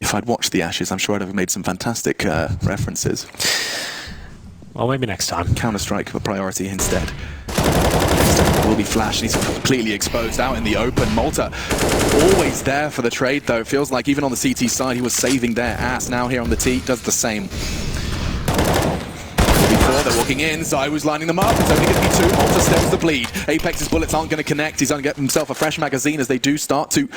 Speaker 1: If I'd watched the Ashes, I'm sure I'd have made some fantastic references.
Speaker 2: Well, maybe next time.
Speaker 1: Counter-Strike a priority instead. Will be flashed, and he's completely exposed out in the open. Malta always there for the trade though. It feels like even on the CT side he was saving their ass. Now here on the T does the same. Before they're walking in, ZywOo's lining them up. It's only going to be 2. Malta stems the bleed. Apex's bullets aren't going to connect. He's going to get himself a fresh magazine as they do start to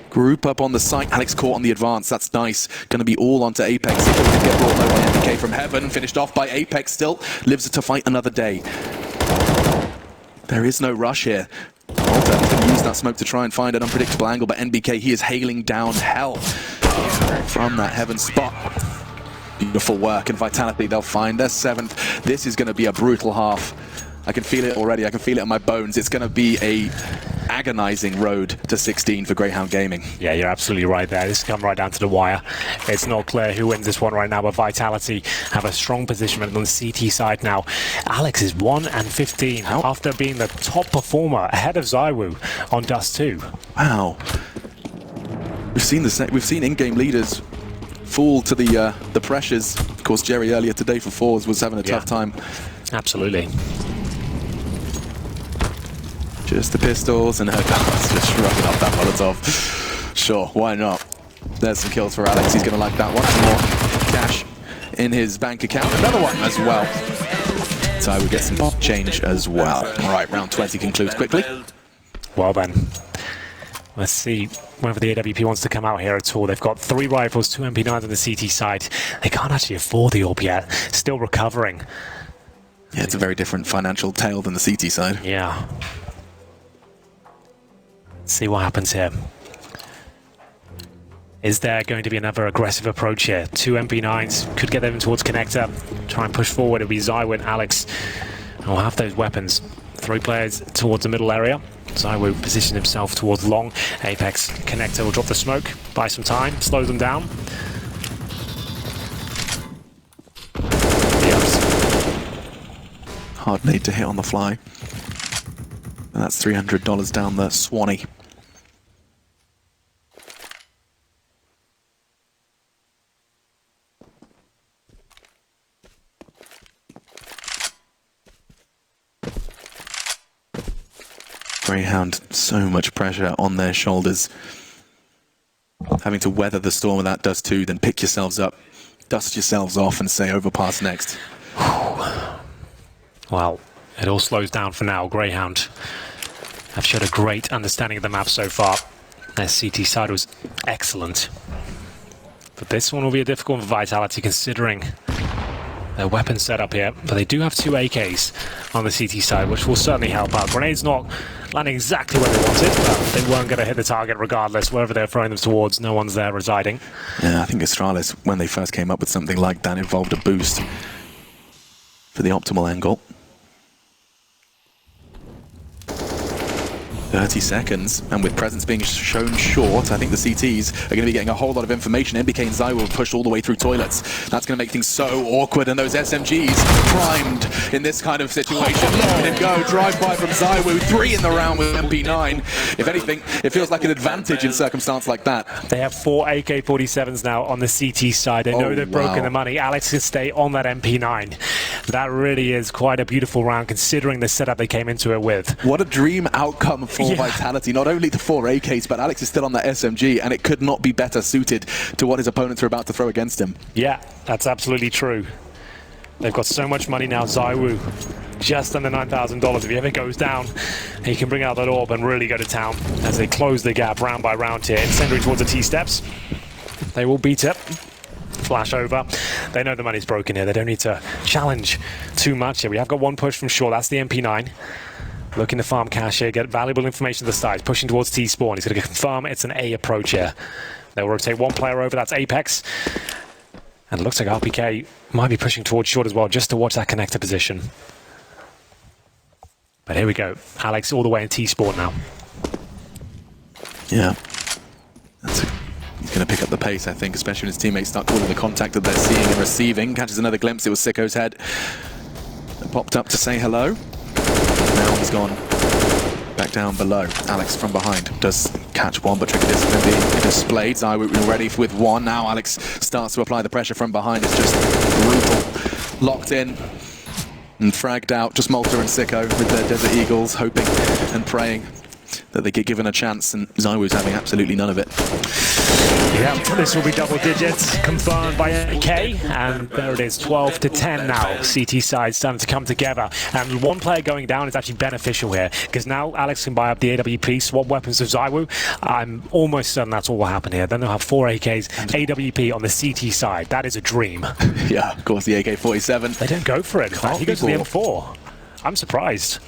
Speaker 1: group up on the site. Alex caught on the advance. That's nice. Going to be all onto Apex. He can get brought low by MBK from heaven. Finished off by Apex. Still lives to fight another day. There is no rush here. Malta can use that smoke to try and find an unpredictable angle, but NBK, he is hailing down hell from that heaven spot. Beautiful work, and Vitality, they'll find their 7th. This is going to be a brutal half. I can feel it already. I can feel it in my bones. It's going to be a agonizing road to 16 for Grayhound Gaming.
Speaker 2: Yeah, you're absolutely right there. This has come right down to the wire. It's not clear who wins this one right now, but Vitality have a strong position on the CT side now. Alex is 1-15 after being the top performer ahead of ZywOo on Dust 2.
Speaker 1: Wow. We've seen in-game leaders fall to the pressures. Of course, Jerry earlier today for fours was having a tough time.
Speaker 2: Absolutely.
Speaker 1: Just the pistols, and Urcast just shrugging up that Molotov. Sure, why not? There's some kills for Alex. He's going to like that one. Some more cash in his bank account. Another one as well. So I would get some pop change as well. All right, round 20 concludes quickly.
Speaker 2: Well then, let's see whether the AWP wants to come out here at all. They've got 3 rifles, 2 MP9s on the CT side. They can't actually afford the AWP yet. Still recovering.
Speaker 1: Yeah, it's a very different financial tale than the CT side.
Speaker 2: Yeah. See what happens here. Is there going to be another aggressive approach here? 2 MP9s could get them towards connector. Try and push forward. It'll be ZywOo and Alex who'll have those weapons. 3 players towards the middle area. ZywOo positioned himself towards long. Apex connector will drop the smoke, buy some time, slow them down.
Speaker 1: Hard nade to hit on the fly. And that's $300 down the Swanee. Grayhound, so much pressure on their shoulders. Having to weather the storm with that dust too, then pick yourselves up, dust yourselves off and say overpass next.
Speaker 2: Well, it all slows down for now. Grayhound have showed a great understanding of the map so far. Their CT side was excellent. But this one will be a difficult one for Vitality considering their weapon setup here. But they do have 2 AKs on the CT side, which will certainly help out. Grenades not landing exactly where they wanted, but they weren't going to hit the target regardless. Wherever they're throwing them towards, no one's there residing.
Speaker 1: Yeah, I think Astralis, when they first came up with something like that, involved a boost for the optimal angle. 30 seconds, and with presence being shown short, I think the CTs are going to be getting a whole lot of information. NBK and ZywOo have pushed all the way through toilets. That's going to make things so awkward, and those SMGs primed in this kind of situation. Let it go, drive-by from ZywOo, 3 in the round with MP9. If anything, it feels like an advantage in circumstance like that.
Speaker 2: They have 4 AK-47s now on the CT side. They know they've broken the money. Alex can stay on that MP9. That really is quite a beautiful round considering the setup they came into it with.
Speaker 1: What a dream outcome for Vitality. Not only the 4 AKs, but Alex is still on that SMG, and it could not be better suited to what his opponents are about to throw against him.
Speaker 2: Yeah, that's absolutely true. They've got so much money now. ZywOo, just under $9,000. If he ever goes down, he can bring out that orb and really go to town as they close the gap round by round here. Incendiary towards the T-steps. They will beat it. Flash over. They know the money's broken here. They don't need to challenge too much here. We have got 1 push from Shaw. That's the MP9. Looking to farm cash here, get valuable information to the side. Pushing towards T-spawn. He's going to confirm it's an A approach here. They'll rotate 1 player over. That's Apex. And it looks like RPK might be pushing towards short as well, just to watch that connector position. But here we go. Alex all the way in T-spawn now.
Speaker 1: Yeah. He's going to pick up the pace, I think, especially when his teammates start calling the contact that they're seeing and receiving. Catches another glimpse. It was Sicko's head that popped up to say hello. Now he's gone back down below. Alex from behind does catch one, but Tricky Discipline being displayed. ZywOo ready with 1. Now Alex starts to apply the pressure from behind. It's just brutal. Locked in and fragged out. Just Malta and Sicko with their Desert Eagles, hoping and praying that they get given a chance, and ZywOo's having absolutely none of it.
Speaker 2: Yeah, this will be double digits, confirmed by AK, and there it is, 12-10 now. CT side starting to come together, and 1 player going down is actually beneficial here, because now Alex can buy up the AWP, swap weapons with ZywOo. I'm almost certain that's what will happen here. Then they'll have 4 AKs, AWP on the CT side. That is a dream.
Speaker 1: Yeah, of course, the AK-47.
Speaker 2: They don't go for it. In fact, he goes to the M4. I'm surprised.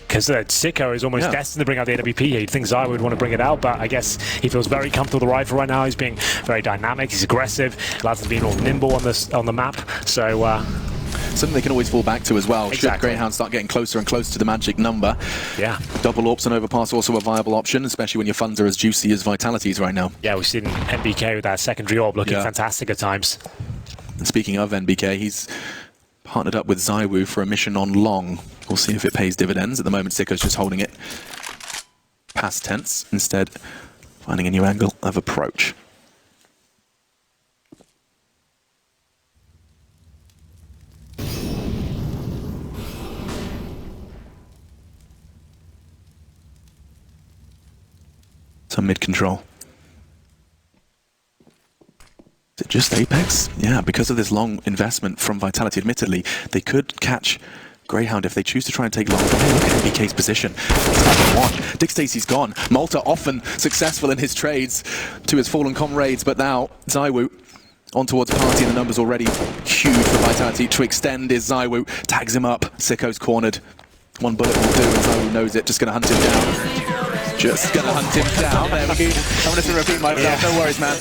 Speaker 2: Because Sicko is almost destined to bring out the AWP here. You'd think ZywOo would want to bring it out, but I guess he feels very comfortable with the rifle right now. He's being very dynamic, he's aggressive, allows him to be more nimble on the map. So
Speaker 1: something they can always fall back to as well.
Speaker 2: Exactly.
Speaker 1: Should Grayhound start getting closer and closer to the magic number.
Speaker 2: Yeah.
Speaker 1: Double AWPs and overpass also a viable option, especially when your funds are as juicy as Vitality's right now.
Speaker 2: Yeah, we've seen NBK with that secondary AWP looking fantastic at times.
Speaker 1: And speaking of NBK, he's partnered up with ZywOo for a mission on long. We'll see if it pays dividends. At the moment, Sicko's just holding it past tense, instead finding a new angle of approach. Some mid-control. Is it just Apex? Yeah, because of this long investment from Vitality, admittedly, they could catch Grayhound if they choose to try and take long. But hey, look at NBK's position. It's number 1. Dick Stacy's gone. Malta often successful in his trades to his fallen comrades, but now ZywOo on towards Party, and the numbers already huge for Vitality. To extend is ZywOo, tags him up. Sicko's cornered. 1 bullet will do, and ZywOo knows it, just going to hunt him down. Just gonna hunt him down. There we go. I wanted to repeat myself. No worries, man.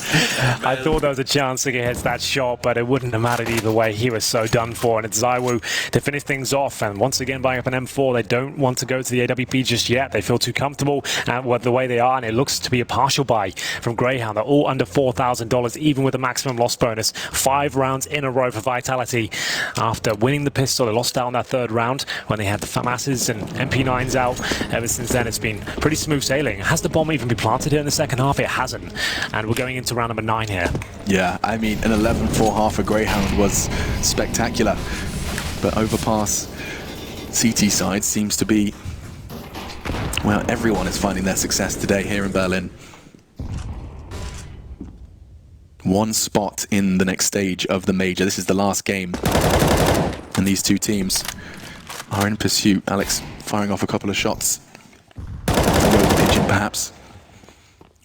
Speaker 2: I thought there was a chance to get hits that shot, but it wouldn't have mattered either way. He was so done for, and it's ZywOo to finish things off. And once again, buying up an M4, they don't want to go to the AWP just yet. They feel too comfortable with the way they are, and it looks to be a partial buy from Grayhound. They're all under $4,000, even with a maximum loss bonus. 5 rounds in a row for Vitality. After winning the pistol, they lost out on that 3rd round when they had the FAMASs and MP9s out. Ever since then, it's been pretty smooth sailing. Has the bomb even been planted here in the second half? It hasn't. And we're going into round number 9 here.
Speaker 1: Yeah, I mean, an 11-4 half for Grayhound was spectacular. But overpass CT side seems to be, well, everyone is finding their success today here in Berlin. 1 spot in the next stage of the major. This is the last game. And these 2 teams are in pursuit. Alex firing off a couple of shots. Road pigeon, perhaps.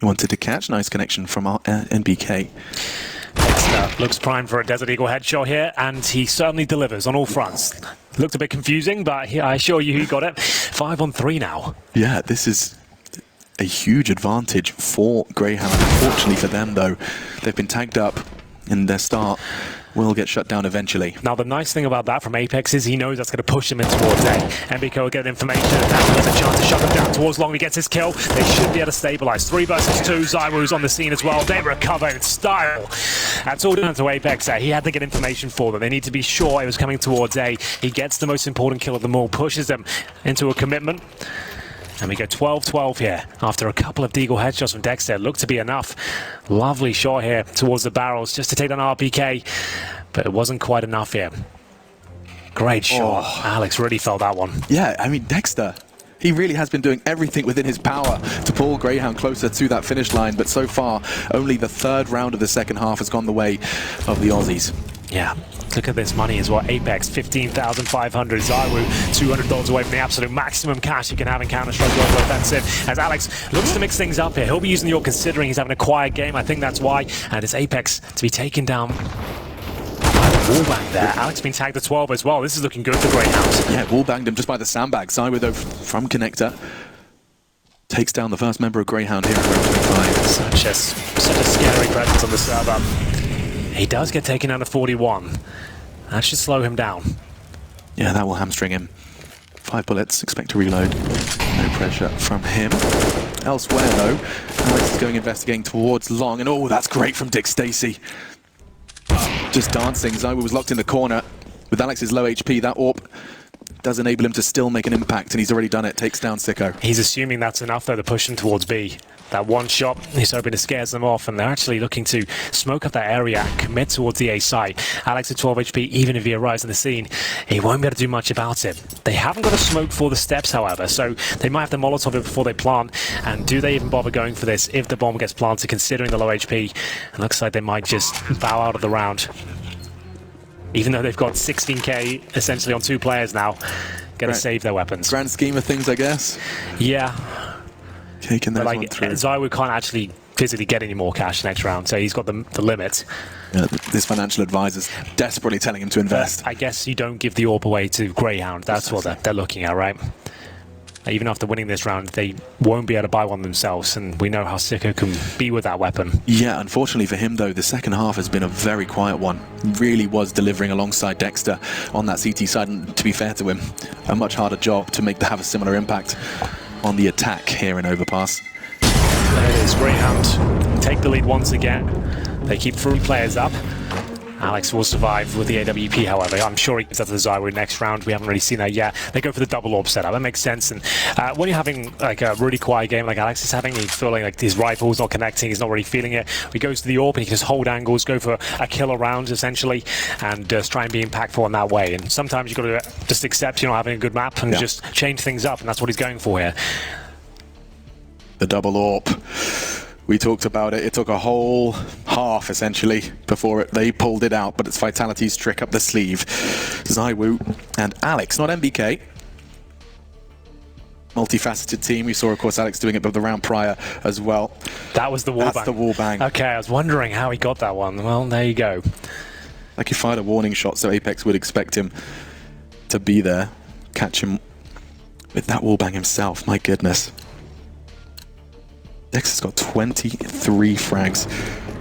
Speaker 1: He wanted to catch. Nice connection from our NBK.
Speaker 2: Dexter looks primed for a Desert Eagle headshot here, and he certainly delivers on all fronts. Looked a bit confusing, but I assure you he got it. 5 on 3 now.
Speaker 1: Yeah, this is a huge advantage for Grayhound. Unfortunately for them, though, they've been tagged up in their start. Will get shut down eventually.
Speaker 2: Now, the nice thing about that from Apex is he knows that's going to push him in towards A. MBK will get information, and now he has a chance to shut them down towards long. He gets his kill. They should be able to stabilize. 3 versus 2. ZywOo's on the scene as well. They recover in style. That's all down to Apex there. He had to get information for them. They need to be sure it was coming towards A. He gets the most important kill of them all, pushes them into a commitment. And we go 12-12 here after a couple of Deagle headshots from Dexter. Looked to be enough. Lovely shot here towards the barrels just to take down RPK, but it wasn't quite enough here. Great shot.
Speaker 1: Oh.
Speaker 2: Alex really felt that one.
Speaker 1: Yeah, I mean, Dexter, he really has been doing everything within his power to pull Grayhound closer to that finish line, but so far, only the 3rd round of the second half has gone the way of the Aussies.
Speaker 2: Yeah, look at this money as well. Apex, 15,500. ZywOo, $200 away from the absolute maximum cash you can have in Counter-Strike Global Offensive. As Alex looks to mix things up here, he'll be using the AWP considering he's having a quiet game. I think that's why. And it's Apex to be taken down by the wallbang there. Alex being tagged to 12 as well. This is looking good for Grayhound.
Speaker 1: Yeah, wallbanged him just by the sandbag. ZywOo, though, from Connector, takes down the first member of Grayhound here in round 25.
Speaker 2: Such a scary presence on the server. He does get taken down to 41. That should slow him down.
Speaker 1: Yeah, that will hamstring him. 5 bullets, expect to reload. No pressure from him. Elsewhere, though, Alex is going investigating towards long, and oh, that's great from Dick Stacy. Just dancing. ZywOo was locked in the corner. With Alex's low HP, that AWP does enable him to still make an impact, and he's already done it. Takes down Sicko.
Speaker 2: He's assuming that's enough, though, to push him towards B. That one shot, he's hoping to scare them off, and they're actually looking to smoke up that area and commit towards the A site. Alex at 12 HP, even if he arrives on the scene, he won't be able to do much about it. They haven't got a smoke for the steps, however, so they might have to Molotov it before they plant. And do they even bother going for this if the bomb gets planted, considering the low HP? It looks like they might just bow out of the round. Even though they've got 16k essentially on 2 players now, gotta save their weapons.
Speaker 1: Grand scheme of things, I guess.
Speaker 2: Yeah.
Speaker 1: Taking those
Speaker 2: But
Speaker 1: one through.
Speaker 2: ZywOo can't actually physically get any more cash next round, so he's got the limit.
Speaker 1: Yeah, this financial advisor's desperately telling him to invest.
Speaker 2: But I guess you don't give the AWP away to Grayhound. That's what they're looking at, right? Even after winning this round, they won't be able to buy one themselves, and we know how Sicko can be with that weapon.
Speaker 1: Yeah, unfortunately for him, though, the second half has been a very quiet one. Really was delivering alongside Dexter on that CT side, and to be fair to him, a much harder job to have a similar impact on the attack here in Overpass.
Speaker 2: There it is, Grayhound take the lead once again. They keep 3 players up. Alex will survive with the AWP, however. I'm sure he gives that to ZywOo next round. We haven't really seen that yet. They go for the double AWP setup. That makes sense. And when you're having like a really quiet game like Alex is having, he's feeling like his rifle's not connecting, he's not really feeling it. He goes to the AWP and he can just hold angles, go for a killer round essentially, and just try and be impactful in that way. And sometimes you've got to just accept you're not having a good map and just change things up, and that's what he's going for here.
Speaker 1: The double AWP. We talked about it. It took a whole half, essentially, before they pulled it out, but it's Vitality's trick up the sleeve. ZywOo and Alex, not MBK. Multifaceted team. We saw, of course, Alex doing it, but the round prior as well.
Speaker 2: That was the wallbang.
Speaker 1: That's the wallbang.
Speaker 2: Okay, I was wondering how he got that one. Well, there you go.
Speaker 1: Like he fired a warning shot, so Apex would expect him to be there. Catch him with that wallbang himself. My goodness. Dexter's got 23 frags,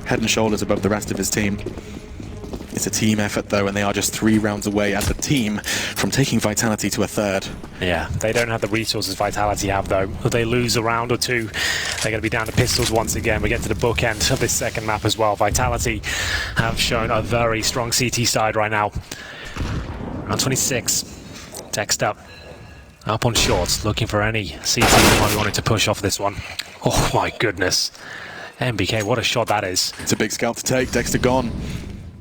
Speaker 1: head and shoulders above the rest of his team. It's a team effort though, and they are just 3 rounds away as a team from taking Vitality to a third.
Speaker 2: Yeah, they don't have the resources Vitality have though. If they lose a round or two, they're going to be down to pistols once again. We get to the bookend of this second map as well. Vitality have shown a very strong CT side right now. Round 26, Dexter up on shorts, looking for any CT that might be wanting to push off this one. Oh my goodness. MBK, what a shot that is.
Speaker 1: It's a big scalp to take. Dexter gone.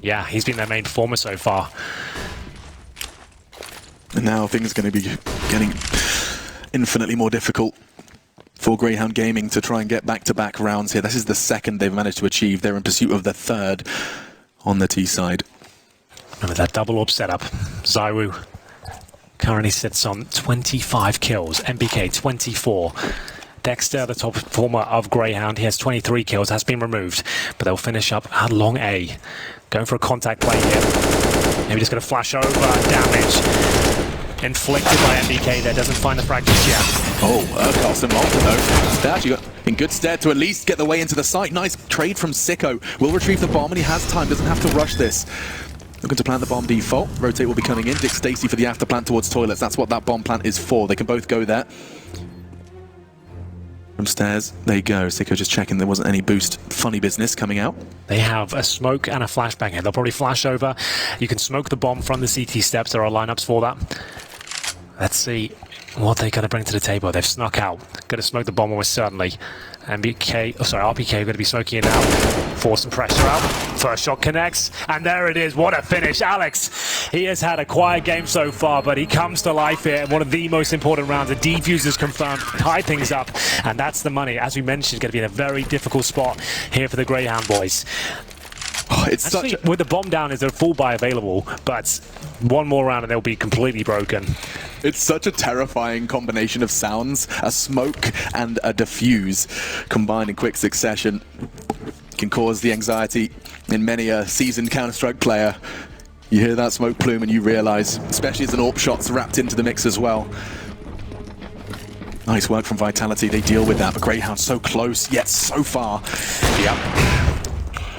Speaker 2: Yeah, he's been their main performer so far.
Speaker 1: And now things are going to be getting infinitely more difficult for Grayhound Gaming to try and get back-to-back rounds here. This is the second they've managed to achieve. They're in pursuit of the third on the T side.
Speaker 2: Remember that double orb setup. Zywoo currently sits on 25 kills. MBK 24. Dexter, the top performer of Grayhound, he has 23 kills, has been removed, but they'll finish up at long A. Going for a contact play here. Maybe just going to flash over. Damage inflicted by MBK there, doesn't find the frag just yet.
Speaker 1: Oh, Urquhart and Malta though. They actually got in good stead to at least get the way into the site. Nice trade from Sicko. Will retrieve the bomb and he has time, doesn't have to rush this. Looking to plant the bomb default. Rotate will be coming in. Dick Stacey for the after plant towards toilets. That's what that bomb plant is for. They can both go there. From stairs, there you go. Sicko just checking there wasn't any boost funny business coming out.
Speaker 2: They have a smoke and a flashbang here. They'll probably flash over. You can smoke the bomb from the CT steps. There are lineups for that. Let's see what they're going to bring to the table. They've snuck out. Going to smoke the bomb almost certainly. RPK going to be smoking it now. Force some pressure out. First shot connects, and there it is. What a finish. Alex, he has had a quiet game so far, but he comes to life here in one of the most important rounds. The defuse is confirmed, tie things up, and that's the money. As we mentioned, going to be in a very difficult spot here for the Grayhound boys.
Speaker 1: Oh, it's
Speaker 2: actually,
Speaker 1: such a...
Speaker 2: with the bomb down, is a full buy available, but one more round and they'll be completely broken.
Speaker 1: It's such a terrifying combination of sounds, a smoke and a diffuse combined in quick succession. Can cause the anxiety in many a seasoned Counter-Strike player. You hear that smoke plume and you realize, especially as an AWP shot's wrapped into the mix as well. Nice work from Vitality, they deal with that, but Grayhound so close, yet so far. Yep.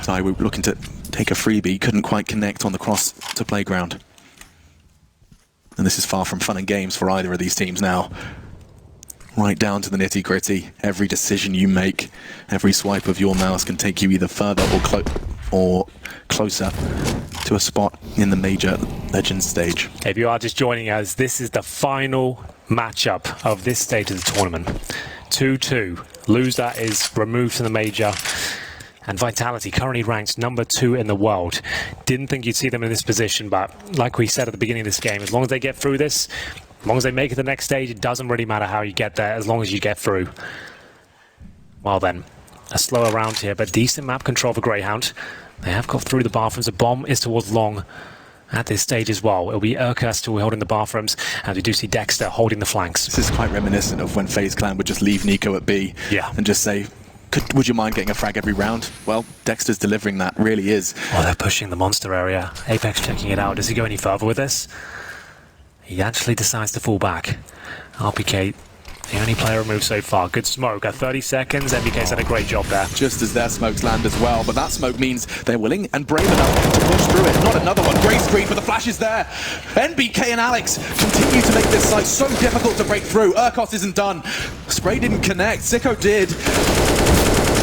Speaker 1: Zywoo looking to take a freebie, couldn't quite connect on the cross to playground. And this is far from fun and games for either of these teams now. Right down to the nitty-gritty. Every decision you make, every swipe of your mouse can take you either further or closer to a spot in the major Legends stage.
Speaker 2: If you are just joining us, this is the final matchup of this stage of the tournament. 2-2. Loser is removed from the major. And Vitality, currently ranked number 2 in the world. Didn't think you'd see them in this position, but like we said at the beginning of this game, as long as they get through this, as long as they make it to the next stage, it doesn't really matter how you get there, as long as you get through. Well then, a slower round here, but decent map control for Grayhound. They have got through the bathrooms. The bomb is towards long at this stage as well. It'll be Urquhart still holding the bathrooms, and we do see Dexter holding the flanks.
Speaker 1: This is quite reminiscent of when FaZe Clan would just leave Nico at B and just say, would you mind getting a frag every round? Well, Dexter's delivering that, really is.
Speaker 2: Oh, they're pushing the monster area. Apex checking it out. Does he go any further with this? He actually decides to fall back. RPK, the only player removed so far. Good smoke. At 30 seconds, MBK's done a great job there.
Speaker 1: Just as their smokes land as well, but that smoke means they're willing and brave enough to push through it. Not another one. Great screen, but the flash is there. NBK and Alex continue to make this site so difficult to break through. Urquhart isn't done. Spray didn't connect. Sicko did.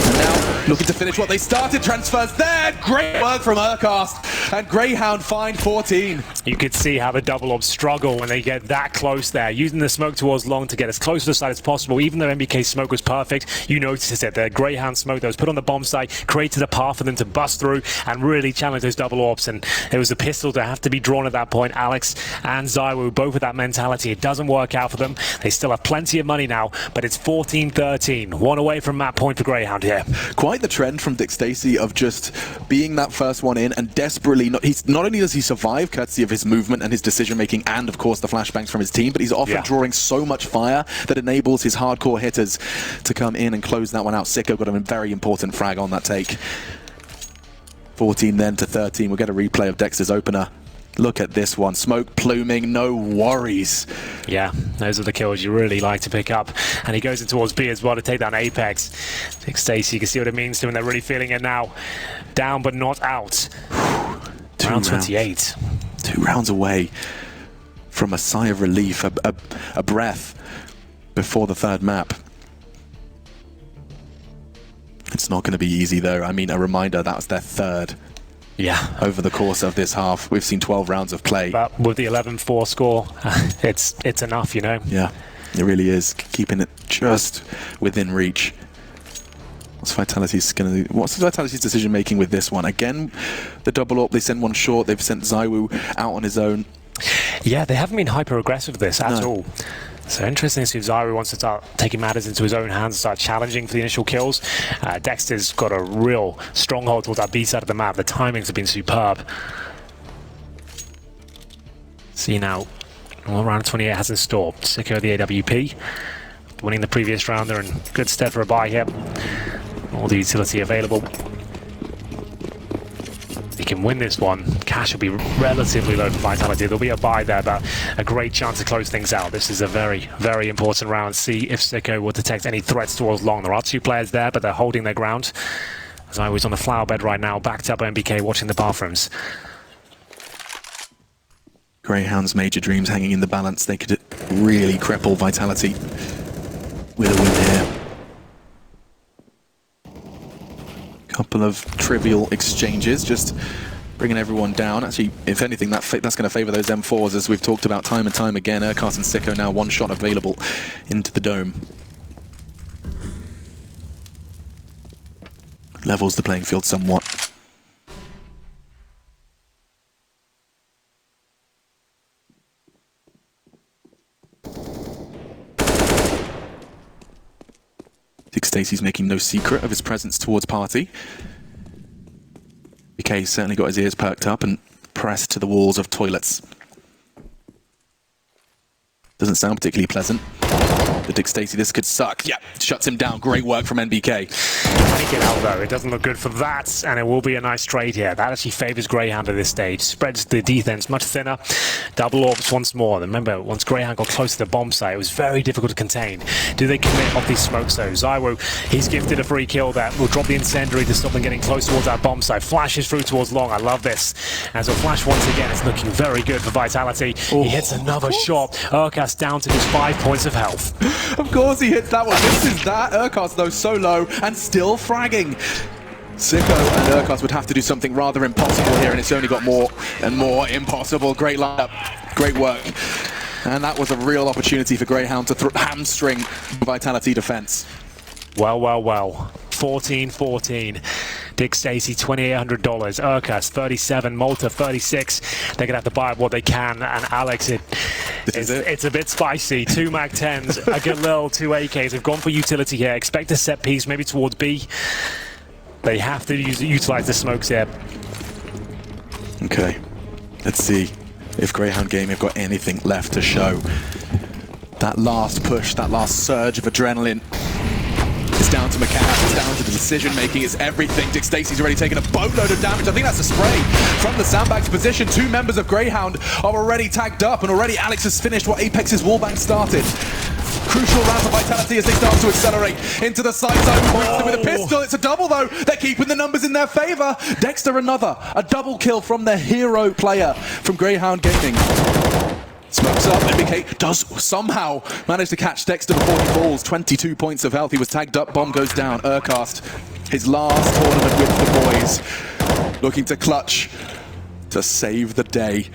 Speaker 1: And now looking to finish what they started. Transfers there. Great work from Urquhart. And Grayhound find 14.
Speaker 2: You could see how the double ops struggle when they get that close there. Using the smoke towards long to get as close to the side as possible. Even though MBK's smoke was perfect, you noticed it. The Grayhound smoke that was put on the bomb site created a path for them to bust through and really challenge those double ops. And it was a pistol to have to be drawn at that point. Alex and Zywoo, both with that mentality. It doesn't work out for them. They still have plenty of money now, but it's 14-13. One away from map point for Grayhound here.
Speaker 1: Quite the trend from Dick Stacey of just being that first one in and desperately, not only does he survive courtesy of his movement and his decision making and of course the flashbangs from his team, but he's often drawing so much fire that enables his hardcore hitters to come in and close that one out. Sicko got a very important frag on that take. 14 then to 13. We'll get a replay of Dexter's opener. Look at this one. Smoke pluming, no worries.
Speaker 2: Yeah, those are the kills you really like to pick up. And he goes in towards B as well to take down Apex. Dick Stacey, you can see what it means to him. They're really feeling it now. Down but not out. Round 28.
Speaker 1: 2 rounds away from a sigh of relief, a breath before the 3rd map. It's not going to be easy though. I mean, a reminder, that was their 3rd.
Speaker 2: Yeah.
Speaker 1: Over the course of this half. We've seen 12 rounds of play.
Speaker 2: But with the 11-4 score, it's enough, you know?
Speaker 1: Yeah, it really is. Keeping it just within reach. What's Vitality's decision making with this one? Again, the double AWP, they sent one short, they've sent Zywoo out on his own.
Speaker 2: Yeah, they haven't been hyper aggressive with this at all. So interesting to see if Zywoo wants to start taking matters into his own hands and start challenging for the initial kills. Dexter's got a real stronghold towards that B side of the map. The timings have been superb. See now, what round 28 has in store. Sicko the AWP, winning the previous round. They're in good stead for a buy here. All the utility available. He can win this one. Cash will be relatively low for Vitality. There'll be a buy there, but a great chance to close things out. This is a very, very important round. See if Sicko will detect any threats towards long. There are 2 players there, but they're holding their ground. As I was on the flower bed right now, backed up by MBK, watching the bathrooms.
Speaker 1: Greyhound's major dreams hanging in the balance. They could really cripple Vitality with a win here. Couple of trivial exchanges, just bringing everyone down. Actually, if anything, that's going to favour those M4s, as we've talked about time and time again. Urquhart and Sicko now 1 shot available into the dome. Levels the playing field somewhat. Dick Stacey's making no secret of his presence towards Party. BK's certainly got his ears perked up and pressed to the walls of toilets. Doesn't sound particularly pleasant. But Dick Stacey, this could suck. Yeah, shuts him down. Great work from NBK.
Speaker 2: Take it out though, it doesn't look good for that, and it will be a nice trade here. That actually favours Grayhound at this stage. Spreads the defense much thinner. Double AWPs once more. Remember, once Grayhound got close to the bomb site, it was very difficult to contain. Do they commit off these smokes though? Zywoo, he's gifted a free kill that will drop the incendiary to stop them getting close towards that bomb site. Flashes through towards long. I love this. And so flash once again, it's looking very good for Vitality. He hits another shot. Urquhart down to just 5 points of health.
Speaker 1: Of course he hits that one. This is that. Urquhart's though so low and still fragging. Sicko and Urquhart would have to do something rather impossible here, and it's only got more and more impossible. Great lineup, great work. And that was a real opportunity for Grayhound to hamstring Vitality defense.
Speaker 2: Well, well, well. 14-14. Dick Stacey, $2,800. Urquhart, 37. Malta, 36. They're going to have to buy what they can. And Alex, it's a bit spicy. 2 MAC-10s, a Galil, 2 AKs. They've gone for utility here. Expect a set piece, maybe towards B. They have to utilize the smokes here.
Speaker 1: Okay. Let's see if Grayhound Gaming have got anything left to show. That last push, that last surge of adrenaline. It's down to McCann, it's down to the decision making, it's everything. Dick Stacey's already taken a boatload of damage. I think that's a spray from the sandbags position. 2 members of Grayhound are already tagged up, and already Alex has finished what Apex's wallbang started. Crucial round for Vitality as they start to accelerate into the side zone. Points with a pistol, it's a double though. They're keeping the numbers in their favor. Dexter a double kill from the hero player from Grayhound Gaming. Smokes up, MBK does somehow manage to catch Dexter before he falls. 22 points of health, he was tagged up, bomb goes down. Urquhart, his last tournament with the boys, looking to clutch to save the day.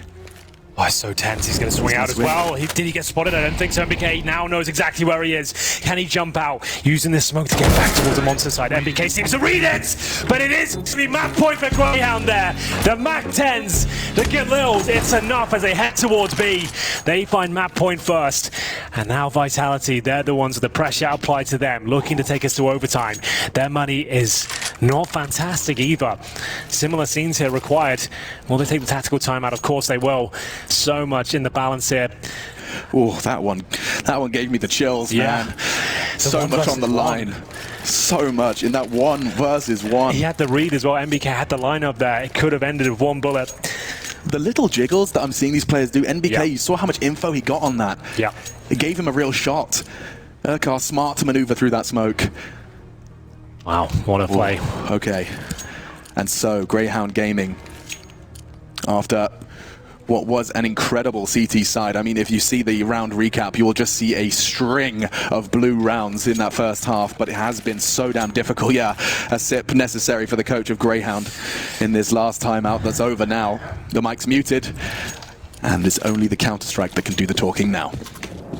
Speaker 2: Oh, it's so tense. He's going to swing out as well. Did he get spotted? I don't think so. MBK now knows exactly where he is. Can he jump out using this smoke to get back towards the monster side? MBK seems to read it, but it is the map point for Grayhound there. The MAC-10s, the Galils, it's enough as they head towards B. They find map point first. And now Vitality, they're the ones with the pressure applied to them, looking to take us to overtime. Their money is not fantastic either. Similar scenes here required. Will they take the tactical time out? Of course they will. So much in the balance here.
Speaker 1: Oh, that one gave me the chills, man. So much on the line. So much in that 1 versus 1.
Speaker 2: He had the read as well. MBK had the lineup there. It could have ended with 1 bullet.
Speaker 1: the little jiggles that I'm seeing these players do, NBK,
Speaker 2: Yeah.
Speaker 1: you saw how much info he got on that.
Speaker 2: Yeah.
Speaker 1: It gave him a real shot. Urquhart smart to maneuver through that smoke.
Speaker 2: Wow, what a play.
Speaker 1: Ooh, okay. And so, Grayhound Gaming, after what was an incredible CT side. I mean, if you see the round recap, you will just see a string of blue rounds in that first half, but it has been so damn difficult. Yeah, a sip necessary for the coach of Grayhound in this last timeout that's over now. The mic's muted, and it's only the Counter-Strike that can do the talking now.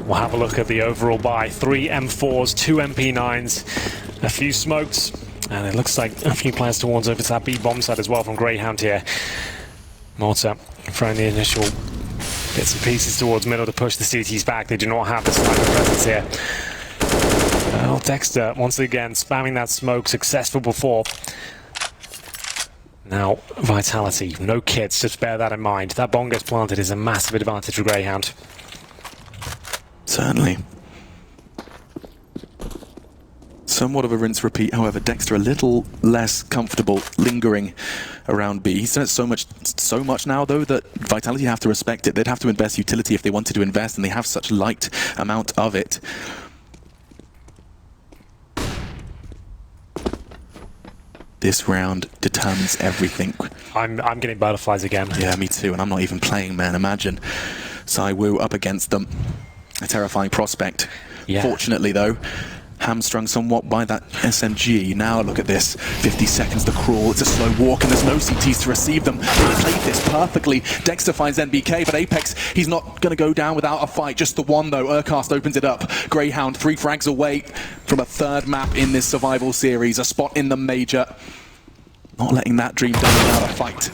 Speaker 2: We'll have a look at the overall buy. 3 M4s, 2 MP9s, a few smokes, and it looks like a few players towards over to that B bomb side as well from Grayhound here. Malta throwing the initial bits and pieces towards middle to push the CTs back. They do not have the sniper presence here. Well, Dexter once again spamming that smoke, successful before. Now, Vitality, no kits, just bear that in mind. That bomb gets planted is a massive advantage for Grayhound.
Speaker 1: Certainly. Somewhat of a rinse repeat, however, Dexter a little less comfortable lingering around B. He's done it so much now, though, that Vitality have to respect it. They'd have to invest utility if they wanted to invest, and they have such light amount of it. This round determines everything.
Speaker 2: I'm getting butterflies again.
Speaker 1: Yeah, me too, and I'm not even playing, man. Imagine Saiwu up against them. A terrifying prospect.
Speaker 2: Yeah.
Speaker 1: Fortunately, though, hamstrung somewhat by that SMG. Now look at this. 50 seconds to crawl. It's a slow walk and there's no CTs to receive them. They played this perfectly. Dexter finds NBK, but Apex, he's not going to go down without a fight. Just the one, though. Urquhart opens it up. Grayhound 3 frags away from a third map in this survival series. A spot in the major. Not letting that dream down without a fight.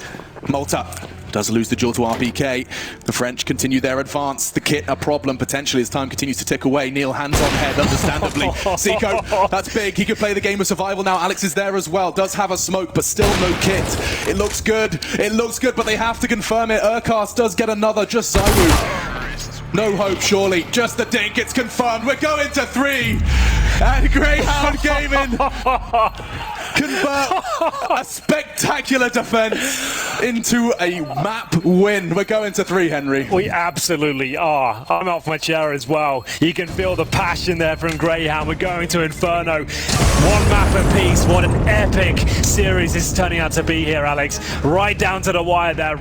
Speaker 1: Malta does lose the duel to RPK. The French continue their advance. The kit a problem potentially as time continues to tick away. Neil hands on head, understandably. Zico, that's big. He could play the game of survival now. Alex is there as well. Does have a smoke, but still no kit. It looks good. It looks good, but they have to confirm it. Urquhart does get another. Just Zaiwu. No hope, surely. Just the dink. It's confirmed. We're going to 3. And Grayhound Gaming convert a spectacular defense into a map win. We're going to 3, Henry.
Speaker 2: We absolutely are. I'm off my chair as well. You can feel the passion there from Grayhound. We're going to Inferno. 1 map apiece. What an epic series this is turning out to be here, Alex. Right down to the wire there.